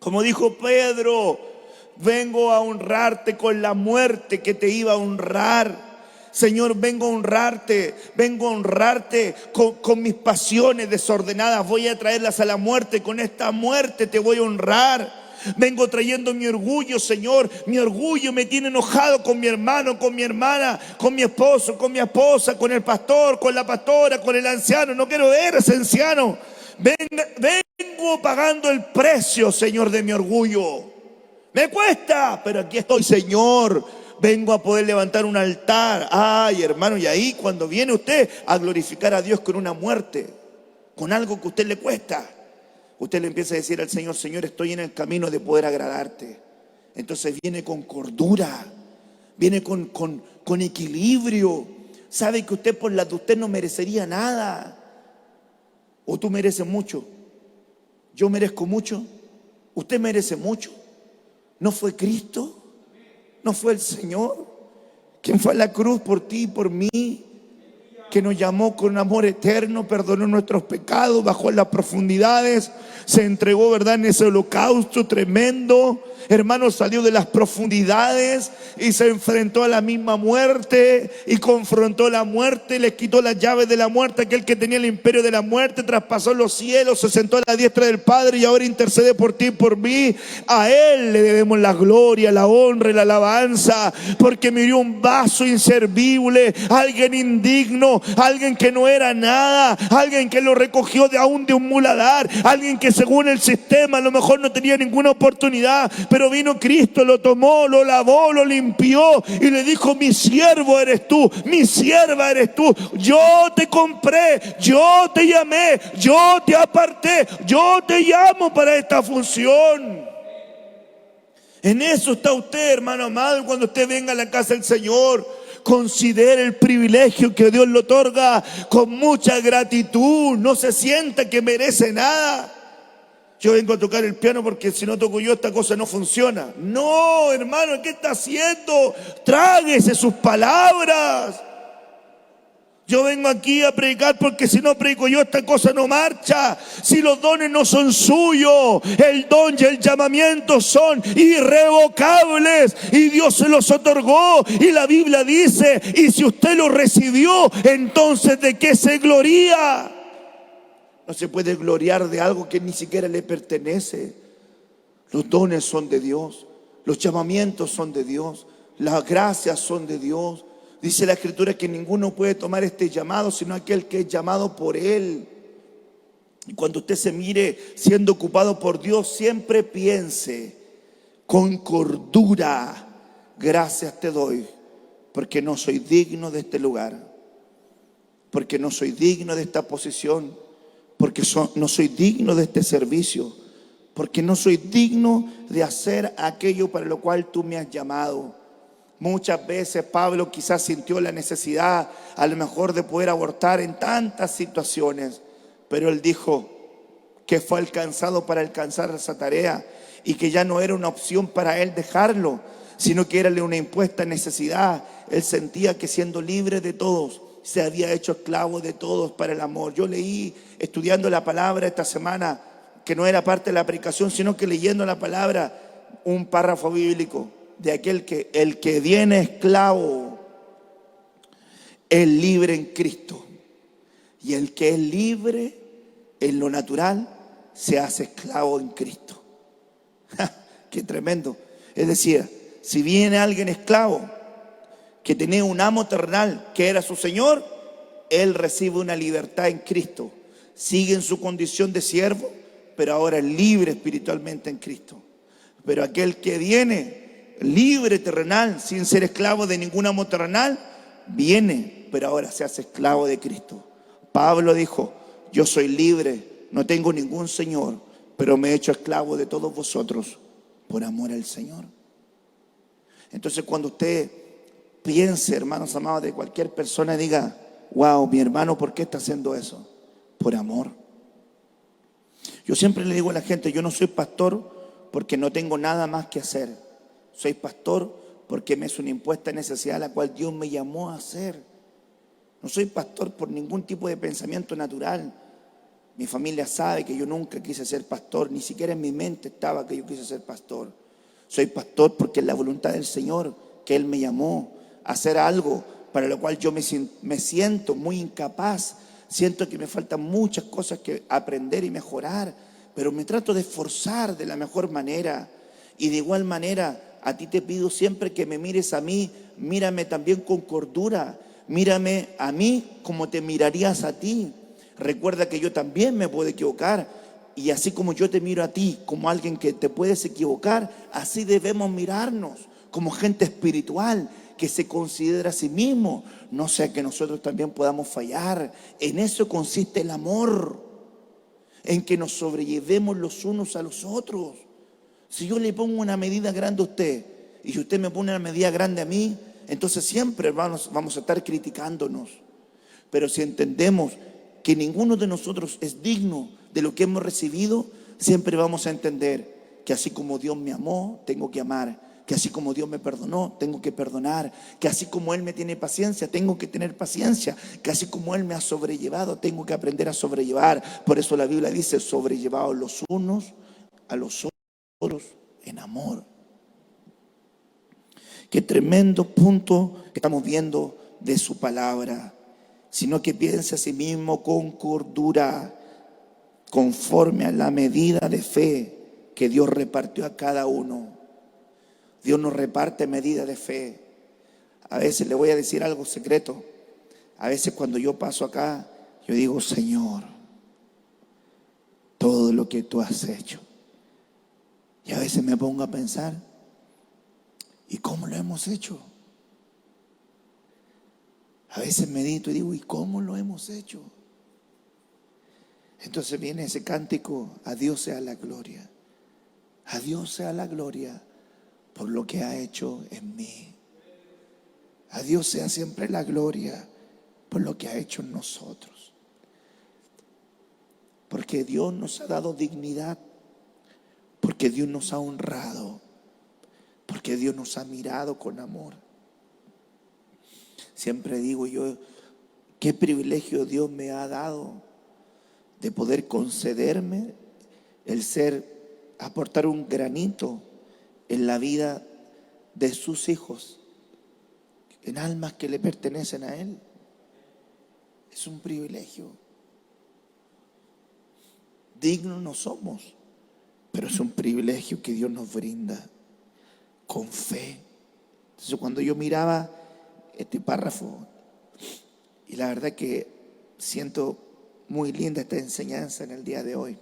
Como dijo Pedro: vengo a honrarte con la muerte que te iba a honrar. Señor, vengo a honrarte con mis pasiones desordenadas. Voy a traerlas a la muerte. Con esta muerte te voy a honrar. Vengo trayendo mi orgullo, Señor. Mi orgullo me tiene enojado con mi hermano, con mi hermana, con mi esposo, con mi esposa, con el pastor, con la pastora, con el anciano. No quiero ver a ese anciano. Vengo pagando el precio, Señor, de mi orgullo. Me cuesta, pero aquí estoy, Señor. Vengo a poder levantar un altar. Ay, hermano, y ahí cuando viene usted a glorificar a Dios con una muerte, con algo que a usted le cuesta, usted le empieza a decir al Señor: Señor, estoy en el camino de poder agradarte. Entonces viene con cordura, viene con equilibrio. Sabe que usted por la de usted no merecería nada. O tú mereces mucho, yo merezco mucho. Usted merece mucho. ¿No fue Cristo? ¿No fue el Señor quien fue a la cruz por ti y por mí? Que nos llamó con amor eterno, perdonó nuestros pecados, bajó en las profundidades, se entregó, ¿verdad?, en ese holocausto tremendo. Hermano, salió de las profundidades y se enfrentó a la misma muerte y confrontó la muerte, le quitó las llaves de la muerte. Aquel que tenía el imperio de la muerte traspasó los cielos, se sentó a la diestra del Padre y ahora intercede por ti y por mí. A Él le debemos la gloria, la honra y la alabanza, porque me dio un vaso inservible, alguien indigno, alguien que no era nada, alguien que lo recogió aún de un muladar, alguien que según el sistema a lo mejor no tenía ninguna oportunidad, pero vino Cristo, lo tomó, lo lavó, lo limpió y le dijo: mi siervo eres tú, mi sierva eres tú. Yo te compré, yo te llamé, yo te aparté, yo te llamo para esta función. En eso está usted, hermano amado. Cuando usted venga a la casa del Señor, considere el privilegio que Dios le otorga con mucha gratitud. No se sienta que merece nada. Yo vengo a tocar el piano porque si no toco yo esta cosa no funciona. No, hermano, ¿qué está haciendo? Tráguese sus palabras. Yo vengo aquí a predicar porque si no predico yo esta cosa no marcha. Si los dones no son suyos, el don y el llamamiento son irrevocables y Dios se los otorgó. Y la Biblia dice: y si usted lo recibió, entonces ¿de qué se gloría? No se puede gloriar de algo que ni siquiera le pertenece. Los dones son de Dios, los llamamientos son de Dios, las gracias son de Dios. Dice la Escritura que ninguno puede tomar este llamado sino aquel que es llamado por Él. Y cuando usted se mire siendo ocupado por Dios, siempre piense con cordura: gracias te doy porque no soy digno de este lugar, porque no soy digno de esta posición, porque no soy digno de este servicio, porque no soy digno de hacer aquello para lo cual tú me has llamado. Muchas veces Pablo quizás sintió la necesidad a lo mejor de poder abortar en tantas situaciones, pero él dijo que fue alcanzado para alcanzar esa tarea y que ya no era una opción para él dejarlo, sino que era una impuesta necesidad. Él sentía que siendo libre de todos, se había hecho esclavo de todos para el amor. Yo leí, estudiando la palabra esta semana, que no era parte de la predicación, sino que leyendo la palabra, un párrafo bíblico de aquel que el que viene esclavo es libre en Cristo, y el que es libre en lo natural se hace esclavo en Cristo. Qué tremendo. Es decir, si viene alguien esclavo que tenía un amo terrenal que era su Señor, él recibe una libertad en Cristo, sigue en su condición de siervo, pero ahora es libre espiritualmente en Cristo. Pero aquel que viene libre terrenal, sin ser esclavo de ningún amo terrenal, viene, pero ahora se hace esclavo de Cristo. Pablo dijo: yo soy libre, no tengo ningún Señor, pero me he hecho esclavo de todos vosotros por amor al Señor. Entonces, cuando usted piense, hermanos amados, de cualquier persona, diga: wow, mi hermano, ¿por qué está haciendo eso? Por amor. Yo siempre le digo a la gente: yo no soy pastor porque no tengo nada más que hacer. Soy pastor porque me es una impuesta necesidad a la cual Dios me llamó a hacer. No soy pastor por ningún tipo de pensamiento natural. Mi familia sabe que yo nunca quise ser pastor, ni siquiera en mi mente estaba que yo quise ser pastor. Soy pastor porque es la voluntad del Señor, que Él me llamó a hacer algo para lo cual yo me siento muy incapaz. Siento que me faltan muchas cosas que aprender y mejorar, pero me trato de esforzar de la mejor manera. Y de igual manera, a ti te pido siempre que me mires a mí, mírame también con cordura, mírame a mí como te mirarías a ti. Recuerda que yo también me puedo equivocar, y así como yo te miro a ti como alguien que te puedes equivocar, así debemos mirarnos como gente espiritual que se considera a sí mismo, no sea que nosotros también podamos fallar. En eso consiste el amor, en que nos sobrellevemos los unos a los otros. Si yo le pongo una medida grande a usted y si usted me pone una medida grande a mí, entonces siempre vamos a estar criticándonos. Pero si entendemos que ninguno de nosotros es digno de lo que hemos recibido, siempre vamos a entender que así como Dios me amó, tengo que amar. Que así como Dios me perdonó, tengo que perdonar. Que así como Él me tiene paciencia, tengo que tener paciencia. Que así como Él me ha sobrellevado, tengo que aprender a sobrellevar. Por eso la Biblia dice, sobrellevados los unos a los otros en amor. Qué tremendo punto que estamos viendo de su palabra. Sino que piense a sí mismo con cordura, conforme a la medida de fe que Dios repartió a cada uno. Dios nos reparte medida de fe. A veces le voy a decir algo secreto. A veces cuando yo paso acá, yo digo, Señor, todo lo que tú has hecho. Y a veces me pongo a pensar, ¿y cómo lo hemos hecho? A veces medito y digo, ¿y cómo lo hemos hecho? Entonces viene ese cántico, a Dios sea la gloria. A Dios sea la gloria por lo que ha hecho en mí. A Dios sea siempre la gloria por lo que ha hecho en nosotros. Porque Dios nos ha dado dignidad, porque Dios nos ha honrado, porque Dios nos ha mirado con amor. Siempre digo yo, qué privilegio Dios me ha dado de poder concederme el aportar un granito en la vida de sus hijos, en almas que le pertenecen a Él. Es un privilegio. Dignos no somos, pero es un privilegio que Dios nos brinda con fe. Entonces, cuando yo miraba este párrafo, y la verdad que siento muy linda esta enseñanza en el día de hoy.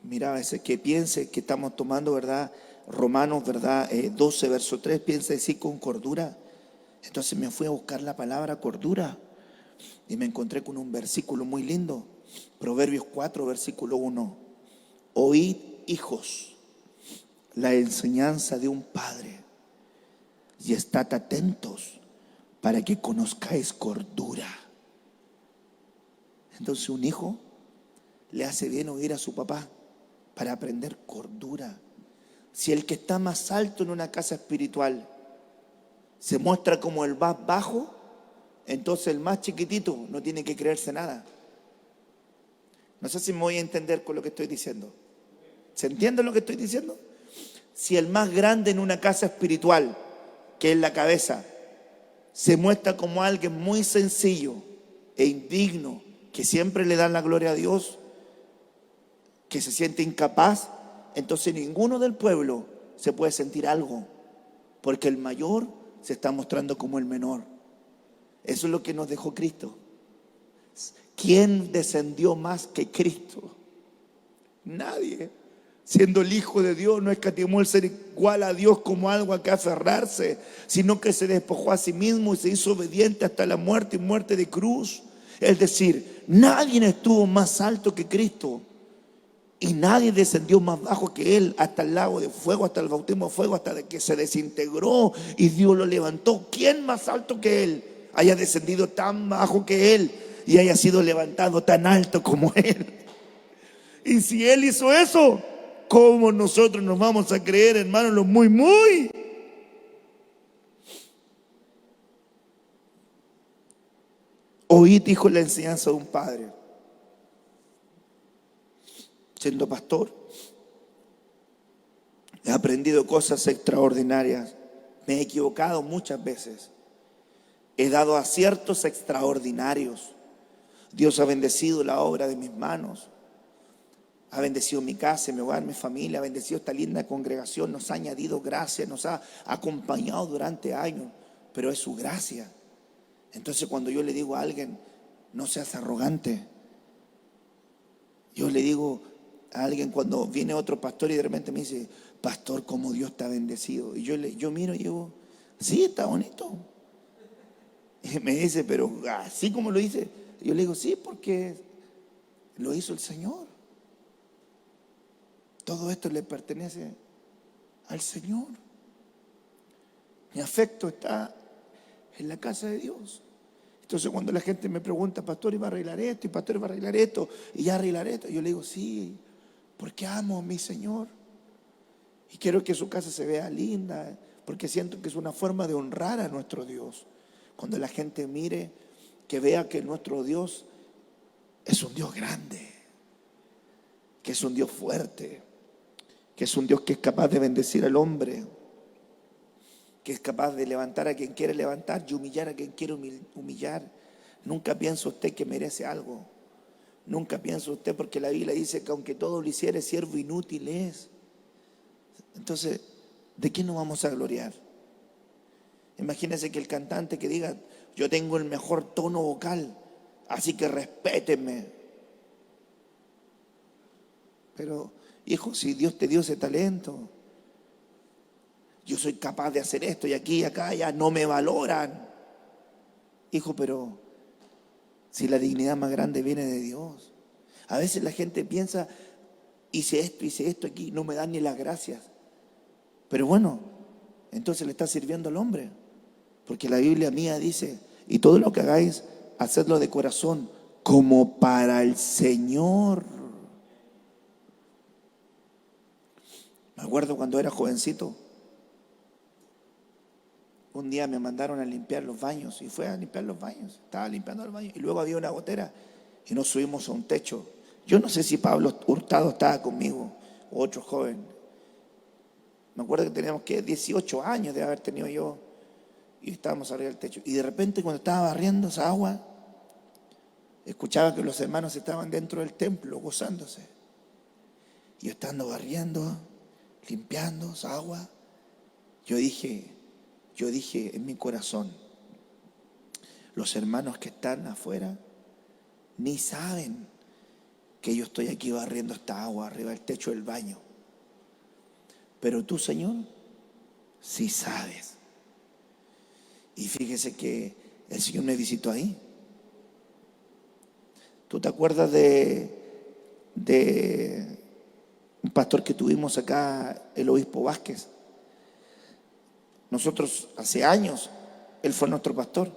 Miraba ese que piense que estamos tomando, ¿verdad? Romanos, ¿verdad? 12, verso 3, piensa decir con cordura. Entonces me fui a buscar la palabra cordura y me encontré con un versículo muy lindo. Proverbios 4, versículo 1. Oíd, hijos, la enseñanza de un padre y estad atentos para que conozcáis cordura. Entonces un hijo le hace bien oír a su papá para aprender cordura. Si el que está más alto en una casa espiritual se muestra como el más bajo, entonces el más chiquitito no tiene que creerse nada. No sé si me voy a entender con lo que estoy diciendo. ¿Se entiende lo que estoy diciendo? Si el más grande en una casa espiritual, que es la cabeza, se muestra como alguien muy sencillo e indigno, que siempre le dan la gloria a Dios, que se siente incapaz, entonces ninguno del pueblo se puede sentir algo, porque el mayor se está mostrando como el menor. Eso es lo que nos dejó Cristo. ¿Quién descendió más que Cristo? Nadie. Siendo el Hijo de Dios, no escatimó el ser igual a Dios como algo a que aferrarse, sino que se despojó a sí mismo y se hizo obediente hasta la muerte y muerte de cruz. Es decir, nadie estuvo más alto que Cristo y nadie descendió más bajo que Él, hasta el lago de fuego, hasta el bautismo de fuego, hasta que se desintegró y Dios lo levantó. ¿Quién más alto que Él haya descendido tan bajo que Él y haya sido levantado tan alto como Él? Y si Él hizo eso, ¿cómo nosotros nos vamos a creer, hermanos, los muy? Oíd, hijo, la enseñanza de un padre. Siendo pastor, he aprendido cosas extraordinarias. Me he equivocado muchas veces. He dado aciertos extraordinarios. Dios ha bendecido la obra de mis manos. Ha bendecido mi casa, mi hogar, mi familia. Ha bendecido esta linda congregación. Nos ha añadido gracia. Nos ha acompañado durante años. Pero es su gracia. Entonces cuando yo le digo a alguien, no seas arrogante. Yo le digo a alguien cuando viene otro pastor y de repente me dice, pastor, cómo Dios está bendecido. Y yo miro y digo, sí, está bonito. Y me dice, pero así como lo dice. Yo le digo, sí, porque lo hizo el Señor. Todo esto le pertenece al Señor. Mi afecto está en la casa de Dios. Entonces cuando la gente me pregunta, pastor, ¿iba a arreglar esto? Y pastor, ¿iba a arreglar esto? Y ya arreglar esto. Yo le digo, sí, porque amo a mi Señor. Y quiero que su casa se vea linda, porque siento que es una forma de honrar a nuestro Dios. Cuando la gente mire, que vea que nuestro Dios es un Dios grande, que es un Dios fuerte, que es un Dios que es capaz de bendecir al hombre, que es capaz de levantar a quien quiere levantar y humillar a quien quiere humillar. Nunca piensa usted que merece algo. Nunca piensa usted, porque la Biblia dice que aunque todo lo hiciere, siervo inútil es. Entonces, ¿de qué nos vamos a gloriar? Imagínense que el cantante que diga: yo tengo el mejor tono vocal, así que respétenme. Pero, hijo, si Dios te dio ese talento, yo soy capaz de hacer esto y aquí y acá, ya no me valoran. Hijo, pero si la dignidad más grande viene de Dios. A veces la gente piensa: hice esto aquí, no me dan ni las gracias. Pero bueno, entonces le está sirviendo al hombre. Porque la Biblia mía dice: y todo lo que hagáis, hacedlo de corazón, como para el Señor. Me acuerdo cuando era jovencito, un día me mandaron a limpiar los baños, y fue a limpiar los baños. Estaba limpiando los baños y luego había una gotera y nos subimos a un techo. Yo no sé si Pablo Hurtado estaba conmigo o otro joven. Me acuerdo que teníamos 18 años de haber tenido yo, y estábamos arriba del techo. Y de repente, cuando estaba barriendo esa agua, escuchaba que los hermanos estaban dentro del templo gozándose. Y yo estando barriendo, limpiando esa agua, yo dije en mi corazón: los hermanos que están afuera ni saben que yo estoy aquí barriendo esta agua arriba del techo del baño. Pero tú, Señor, sí sabes. Y fíjese que el Señor me visitó ahí. ¿Tú te acuerdas de un pastor que tuvimos acá, el obispo Vázquez? Nosotros hace años, él fue nuestro pastor.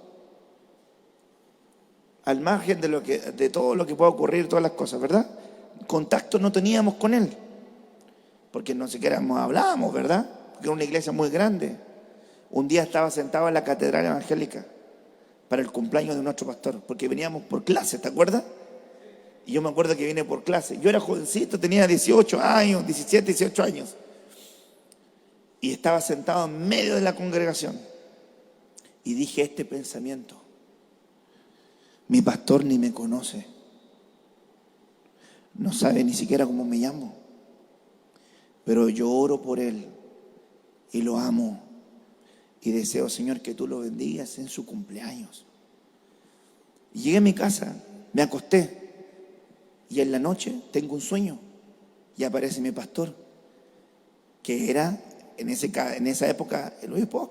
Al margen de todo lo que pueda ocurrir, todas las cosas, ¿verdad? Contacto no teníamos con él, porque no siquiera hablábamos, ¿verdad? Porque era una iglesia muy grande. Un día estaba sentado en la catedral evangélica para el cumpleaños de nuestro pastor, porque veníamos por clase, ¿te acuerdas? Y yo me acuerdo que vine por clase. Yo era jovencito, tenía 18 años, 17, 18 años. Y estaba sentado en medio de la congregación. Y dije este pensamiento: mi pastor ni me conoce. No sabe ni siquiera cómo me llamo. Pero yo oro por él y lo amo. Y deseo, Señor, que tú lo bendigas en su cumpleaños. Y llegué a mi casa, me acosté. Y en la noche tengo un sueño. Y aparece mi pastor, que era en esa época el obispo.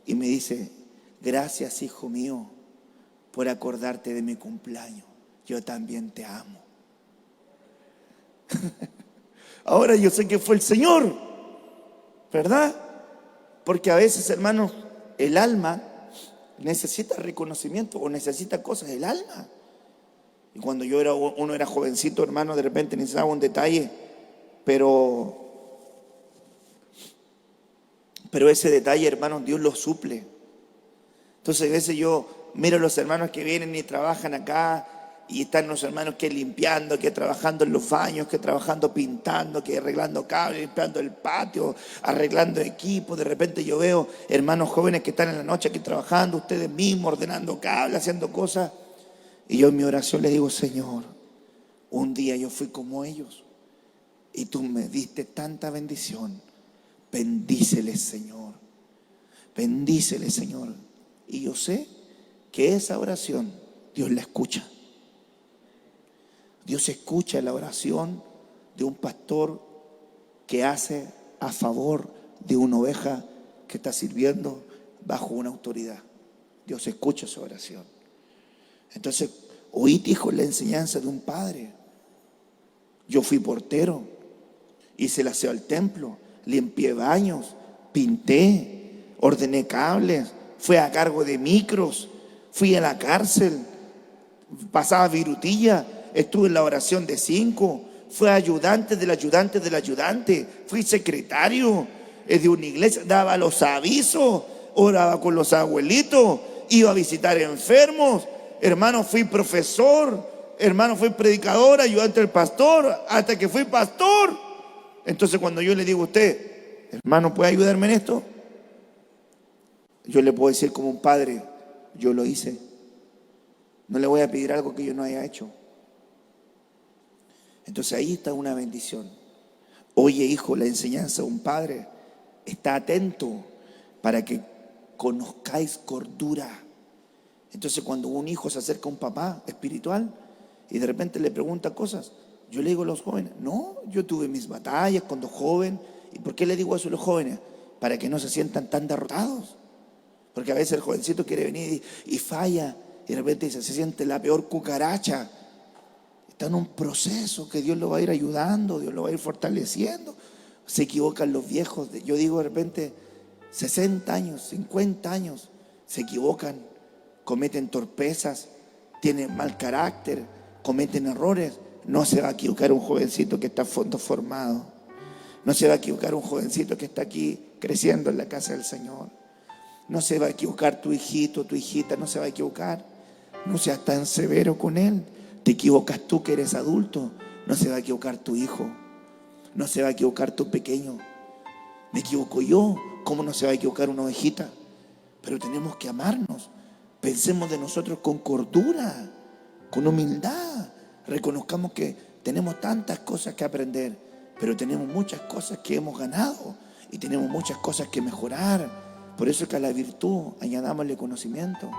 Y me dice: gracias, hijo mío, por acordarte de mi cumpleaños. Yo también te amo. Ahora yo sé que fue el Señor, ¿verdad? Porque a veces, hermanos, el alma necesita reconocimiento o necesita cosas del alma. Y cuando uno era jovencito, hermano, de repente necesitaba un detalle, pero ese detalle, hermanos, Dios lo suple. Entonces a veces yo miro a los hermanos que vienen y trabajan acá, y están los hermanos que limpiando, que trabajando en los baños, que trabajando pintando, que arreglando cables, limpiando el patio, arreglando equipos. De repente yo veo hermanos jóvenes que están en la noche aquí trabajando, ustedes mismos ordenando cables, haciendo cosas. Y yo en mi oración les digo: Señor, un día yo fui como ellos y tú me diste tanta bendición. Bendíceles, Señor. Bendíceles, Señor. Y yo sé que esa oración Dios la escucha. Dios escucha la oración de un pastor que hace a favor de una oveja que está sirviendo bajo una autoridad. Dios escucha su oración. Entonces, oíd, hijo, la enseñanza de un padre. Yo fui portero, hice el aseo al templo, limpié baños, pinté, ordené cables, fui a cargo de micros, fui a la cárcel, pasaba virutilla, estuve en la oración de 5, fui ayudante del ayudante del ayudante, fui secretario de una iglesia, daba los avisos, oraba con los abuelitos, iba a visitar enfermos, hermano, fui profesor, hermano, fui predicador, ayudante del pastor, hasta que fui pastor. Entonces cuando yo le digo a usted, hermano, ¿puede ayudarme en esto? Yo le puedo decir como un padre, yo lo hice. No le voy a pedir algo que yo no haya hecho. Entonces ahí está una bendición. Oye, hijo, la enseñanza de un padre está atento para que conozcáis cordura. Entonces cuando un hijo se acerca a un papá espiritual y de repente le pregunta cosas, yo le digo a los jóvenes, no, yo tuve mis batallas cuando joven. ¿Y por qué le digo eso a los jóvenes? Para que no se sientan tan derrotados. Porque a veces el jovencito quiere venir y falla y de repente dice, se siente la peor cucaracha. Está en un proceso que Dios lo va a ir ayudando, Dios lo va a ir fortaleciendo. Se equivocan los viejos. Yo digo de repente, 60 años, 50 años, se equivocan, cometen torpezas, tienen mal carácter, cometen errores. No se va a equivocar un jovencito que está a fondo formado. No se va a equivocar un jovencito que está aquí creciendo en la casa del Señor. No se va a equivocar tu hijito, tu hijita, no se va a equivocar. No seas tan severo con él. Te equivocas tú que eres adulto. No se va a equivocar tu hijo. No se va a equivocar tu pequeño. Me equivoco yo. ¿Cómo no se va a equivocar una ovejita? Pero tenemos que amarnos. Pensemos de nosotros con cordura, con humildad. Reconozcamos que tenemos tantas cosas que aprender, pero tenemos muchas cosas que hemos ganado y tenemos muchas cosas que mejorar. Por eso es que a la virtud añadámosle conocimiento.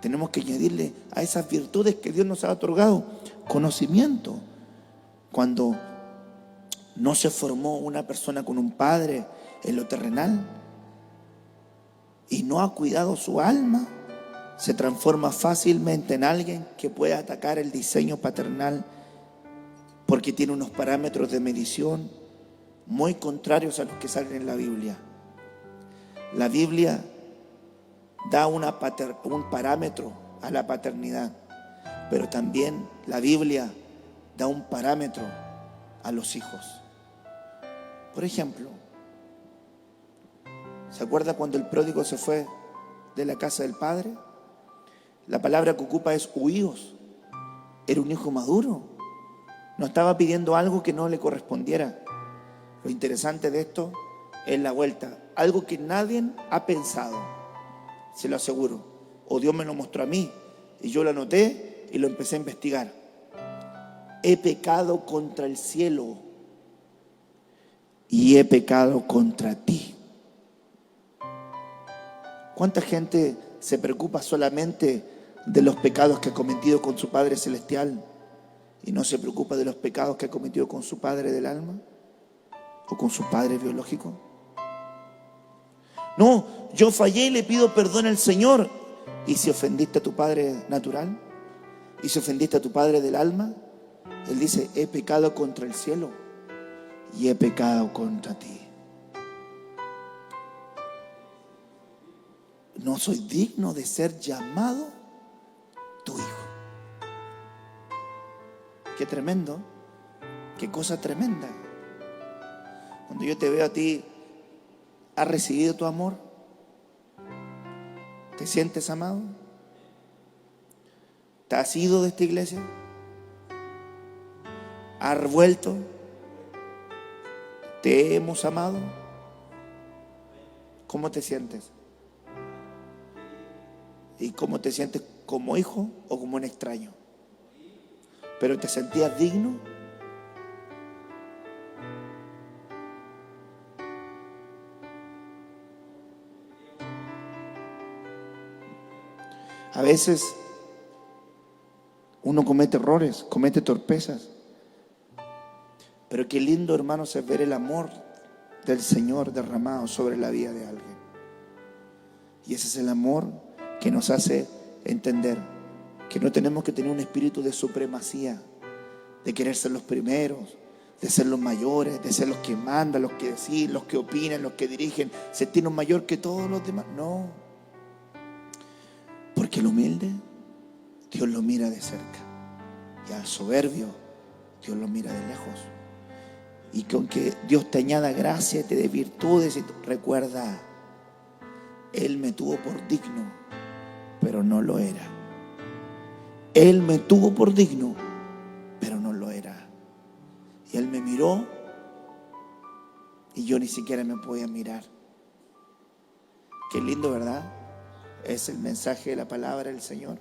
Tenemos que añadirle a esas virtudes que Dios nos ha otorgado conocimiento. Cuando no se formó una persona con un padre en lo terrenal y no ha cuidado su alma, se transforma fácilmente en alguien que puede atacar el diseño paternal porque tiene unos parámetros de medición muy contrarios a los que salen en la Biblia. La Biblia da un parámetro a la paternidad, pero también la Biblia da un parámetro a los hijos. Por ejemplo, ¿se acuerda cuando el pródigo se fue de la casa del padre? La palabra que ocupa es huíos. Era un hijo maduro. No estaba pidiendo algo que no le correspondiera. Lo interesante de esto es la vuelta. Algo que nadie ha pensado, se lo aseguro. O Dios me lo mostró a mí y yo lo anoté y lo empecé a investigar. He pecado contra el cielo y he pecado contra ti. ¿Cuánta gente se preocupa solamente de los pecados que ha cometido con su Padre Celestial y no se preocupa de los pecados que ha cometido con su Padre del alma o con su Padre biológico? No, yo fallé y le pido perdón al Señor. ¿Y si ofendiste a tu Padre natural? ¿Y si ofendiste a tu Padre del alma? Él dice, he pecado contra el cielo y he pecado contra ti. No soy digno de ser llamado tu hijo. Qué tremendo, qué cosa tremenda. Cuando yo te veo a ti, ¿has recibido tu amor? ¿Te sientes amado? ¿Te has ido de esta iglesia? ¿Has vuelto? ¿Te hemos amado? ¿Cómo te sientes? ¿Y cómo te sientes? ¿Como hijo o como un extraño? ¿Pero te sentías digno? A veces uno comete errores, comete torpezas. Pero qué lindo, hermanos, es ver el amor del Señor derramado sobre la vida de alguien. Y ese es el amor que nos hace entender que no tenemos que tener un espíritu de supremacía, de querer ser los primeros, de ser los mayores, de ser los que mandan, los que deciden, los que opinan, los que dirigen, sentirnos mayor que todos los demás. No, porque el humilde Dios lo mira de cerca y al soberbio Dios lo mira de lejos. Y que aunque Dios te añada gracia, te dé virtudes, recuerda, Él me tuvo por digno, pero no lo era. Él me tuvo por digno, pero no lo era. Y Él me miró y yo ni siquiera me podía mirar. Qué lindo, ¿verdad? Es el mensaje de la palabra del Señor.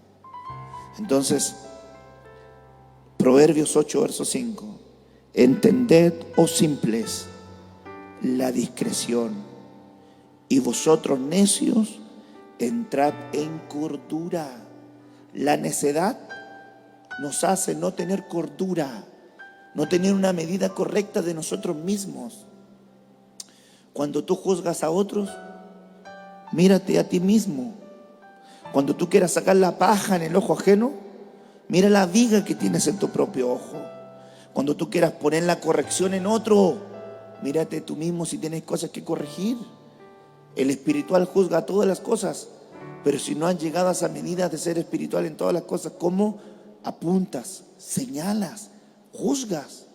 Entonces, Proverbios 8, verso 5. Entended, oh simples, la discreción, y vosotros necios, entrad en cordura. La necedad nos hace no tener cordura, no tener una medida correcta de nosotros mismos. Cuando tú juzgas a otros, mírate a ti mismo. Cuando tú quieras sacar la paja en el ojo ajeno, mira la viga que tienes en tu propio ojo. Cuando tú quieras poner la corrección en otro, mírate tú mismo si tienes cosas que corregir. El espiritual juzga todas las cosas, pero si no has llegado a esa medida de ser espiritual en todas las cosas, ¿cómo apuntas, señalas, juzgas?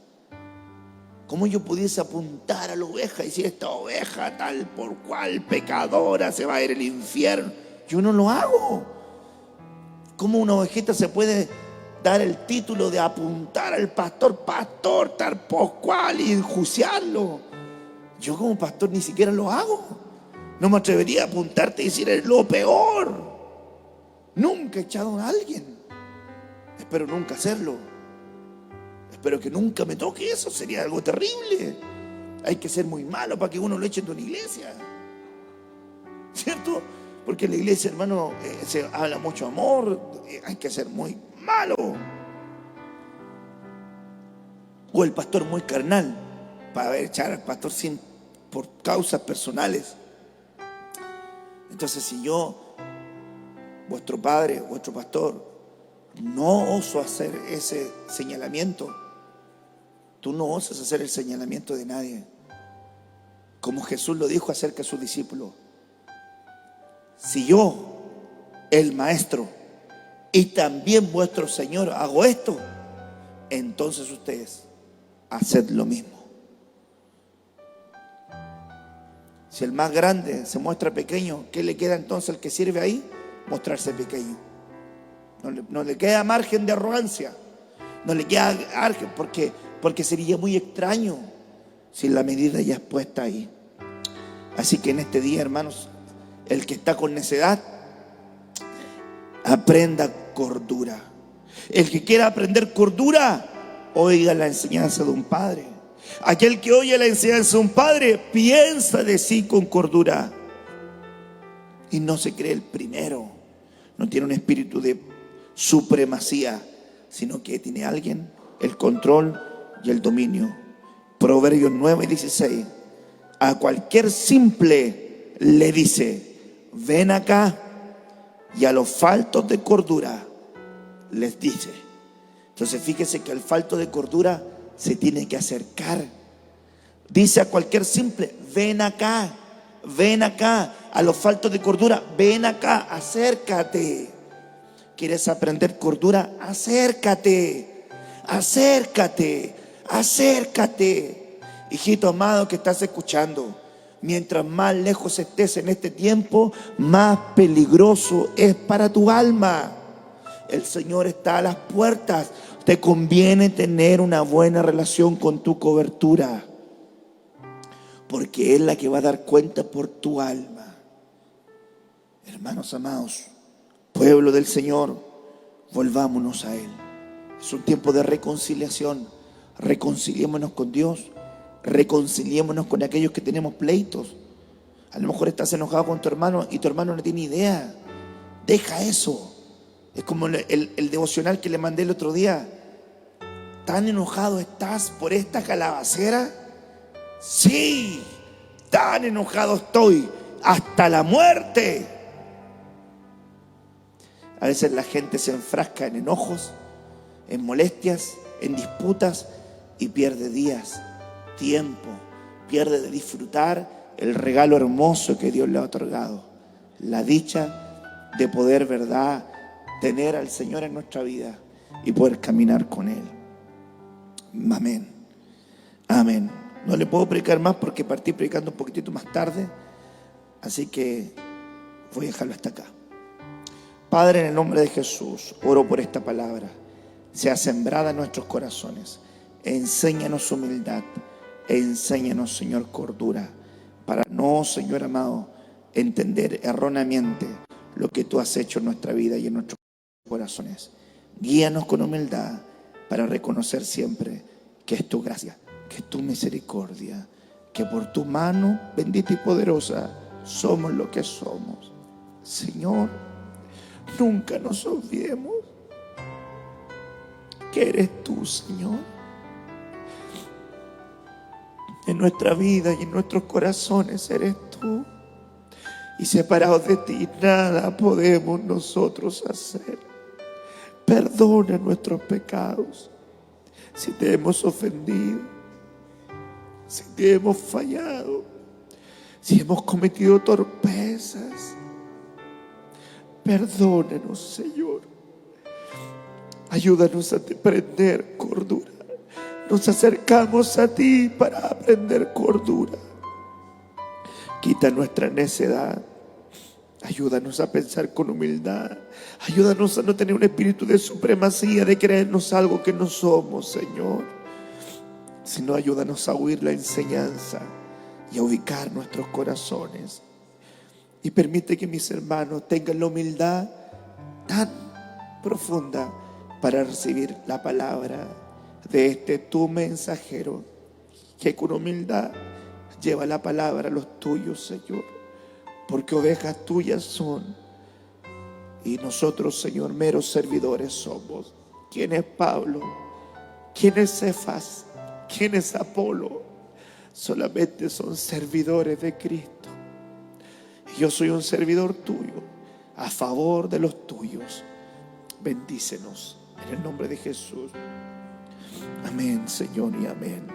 ¿Cómo yo pudiese apuntar a la oveja y decir, esta oveja tal por cual pecadora se va a ir al infierno? Yo no lo hago. ¿Cómo una ovejita se puede dar el título de apuntar al pastor tal por cual y enjuiciarlo? Yo como pastor ni siquiera lo hago. No me atrevería a apuntarte y decir, es lo peor. Nunca he echado a alguien. Espero nunca hacerlo. Espero que nunca me toque eso. Sería algo terrible. Hay que ser muy malo para que uno lo eche en una iglesia, ¿cierto? Porque en la iglesia, hermano, se habla mucho amor. Hay que ser muy malo. O el pastor muy carnal, para echar al pastor por causas personales. Entonces, si yo, vuestro padre, vuestro pastor, no oso hacer ese señalamiento, tú no osas hacer el señalamiento de nadie. Como Jesús lo dijo acerca de sus discípulos. Si yo, el maestro, y también vuestro Señor, hago esto, entonces ustedes haced lo mismo. Si el más grande se muestra pequeño, ¿qué le queda entonces al que sirve ahí? Mostrarse pequeño. No le queda margen de arrogancia. No le queda margen porque sería muy extraño si la medida ya es puesta ahí. Así que en este día, hermanos, el que está con necedad, aprenda cordura. El que quiera aprender cordura, oiga la enseñanza de un padre. Aquel que oye la enseñanza de un padre, piensa de sí con cordura. Y no se cree el primero. No tiene un espíritu de supremacía, sino que tiene alguien el control y el dominio. Proverbios 9:16. A cualquier simple le dice, ven acá. Y a los faltos de cordura les dice. Entonces fíjese que al falto de cordura se tiene que acercar. Dice a cualquier simple, ven acá, ven acá. A los faltos de cordura, ven acá, acércate. ¿Quieres aprender cordura? Acércate, acércate, acércate. Hijito amado que estás escuchando, mientras más lejos estés en este tiempo, más peligroso es para tu alma. El Señor está a las puertas. Te conviene tener una buena relación con tu cobertura, porque es la que va a dar cuenta por tu alma. Hermanos amados, pueblo del Señor, volvámonos a Él. Es un tiempo de reconciliación. Reconciliémonos con Dios. Reconciliémonos con aquellos que tenemos pleitos. A lo mejor estás enojado con tu hermano y tu hermano no tiene idea. Deja eso. Es como el devocional que le mandé el otro día. ¿Tan enojado estás por esta calabacera? Sí, tan enojado estoy hasta la muerte. A veces la gente se enfrasca en enojos, en molestias, en disputas y pierde días, tiempo, pierde de disfrutar el regalo hermoso que Dios le ha otorgado, la dicha de poder, verdad, tener al Señor en nuestra vida y poder caminar con Él. Amén. Amén. No le puedo predicar más porque partí predicando un poquitito más tarde, así que voy a dejarlo hasta acá. Padre, en el nombre de Jesús, oro por esta palabra. Sea sembrada en nuestros corazones. Enséñanos humildad. Enséñanos, Señor, cordura. Para no, Señor amado, entender erróneamente lo que tú has hecho en nuestra vida y en nuestros corazones. Guíanos con humildad para reconocer siempre que es tu gracia, que es tu misericordia, que por tu mano bendita y poderosa somos lo que somos. Señor, nunca nos olvidemos que eres tú, Señor. En nuestra vida y en nuestros corazones eres tú. Y separados de ti, nada podemos nosotros hacer. Perdona nuestros pecados. Si te hemos ofendido, si te hemos fallado, si hemos cometido torpezas, perdónanos, Señor. Ayúdanos a aprender cordura. Nos acercamos a ti para aprender cordura. Quita nuestra necedad. Ayúdanos a pensar con humildad. Ayúdanos a no tener un espíritu de supremacía, de creernos algo que no somos, Señor. Sino ayúdanos a oír la enseñanza y a ubicar nuestros corazones. Y permite que mis hermanos tengan la humildad tan profunda para recibir la palabra de tu mensajero, que con humildad lleva la palabra a los tuyos, Señor, porque ovejas tuyas son y nosotros, Señor, meros servidores somos. ¿Quién es Pablo? ¿Quién es Cefas? ¿Quién es Apolo? Solamente son servidores de Cristo. Y yo soy un servidor tuyo, a favor de los tuyos. Bendícenos en el nombre de Jesús. Amén, Señor, y amén.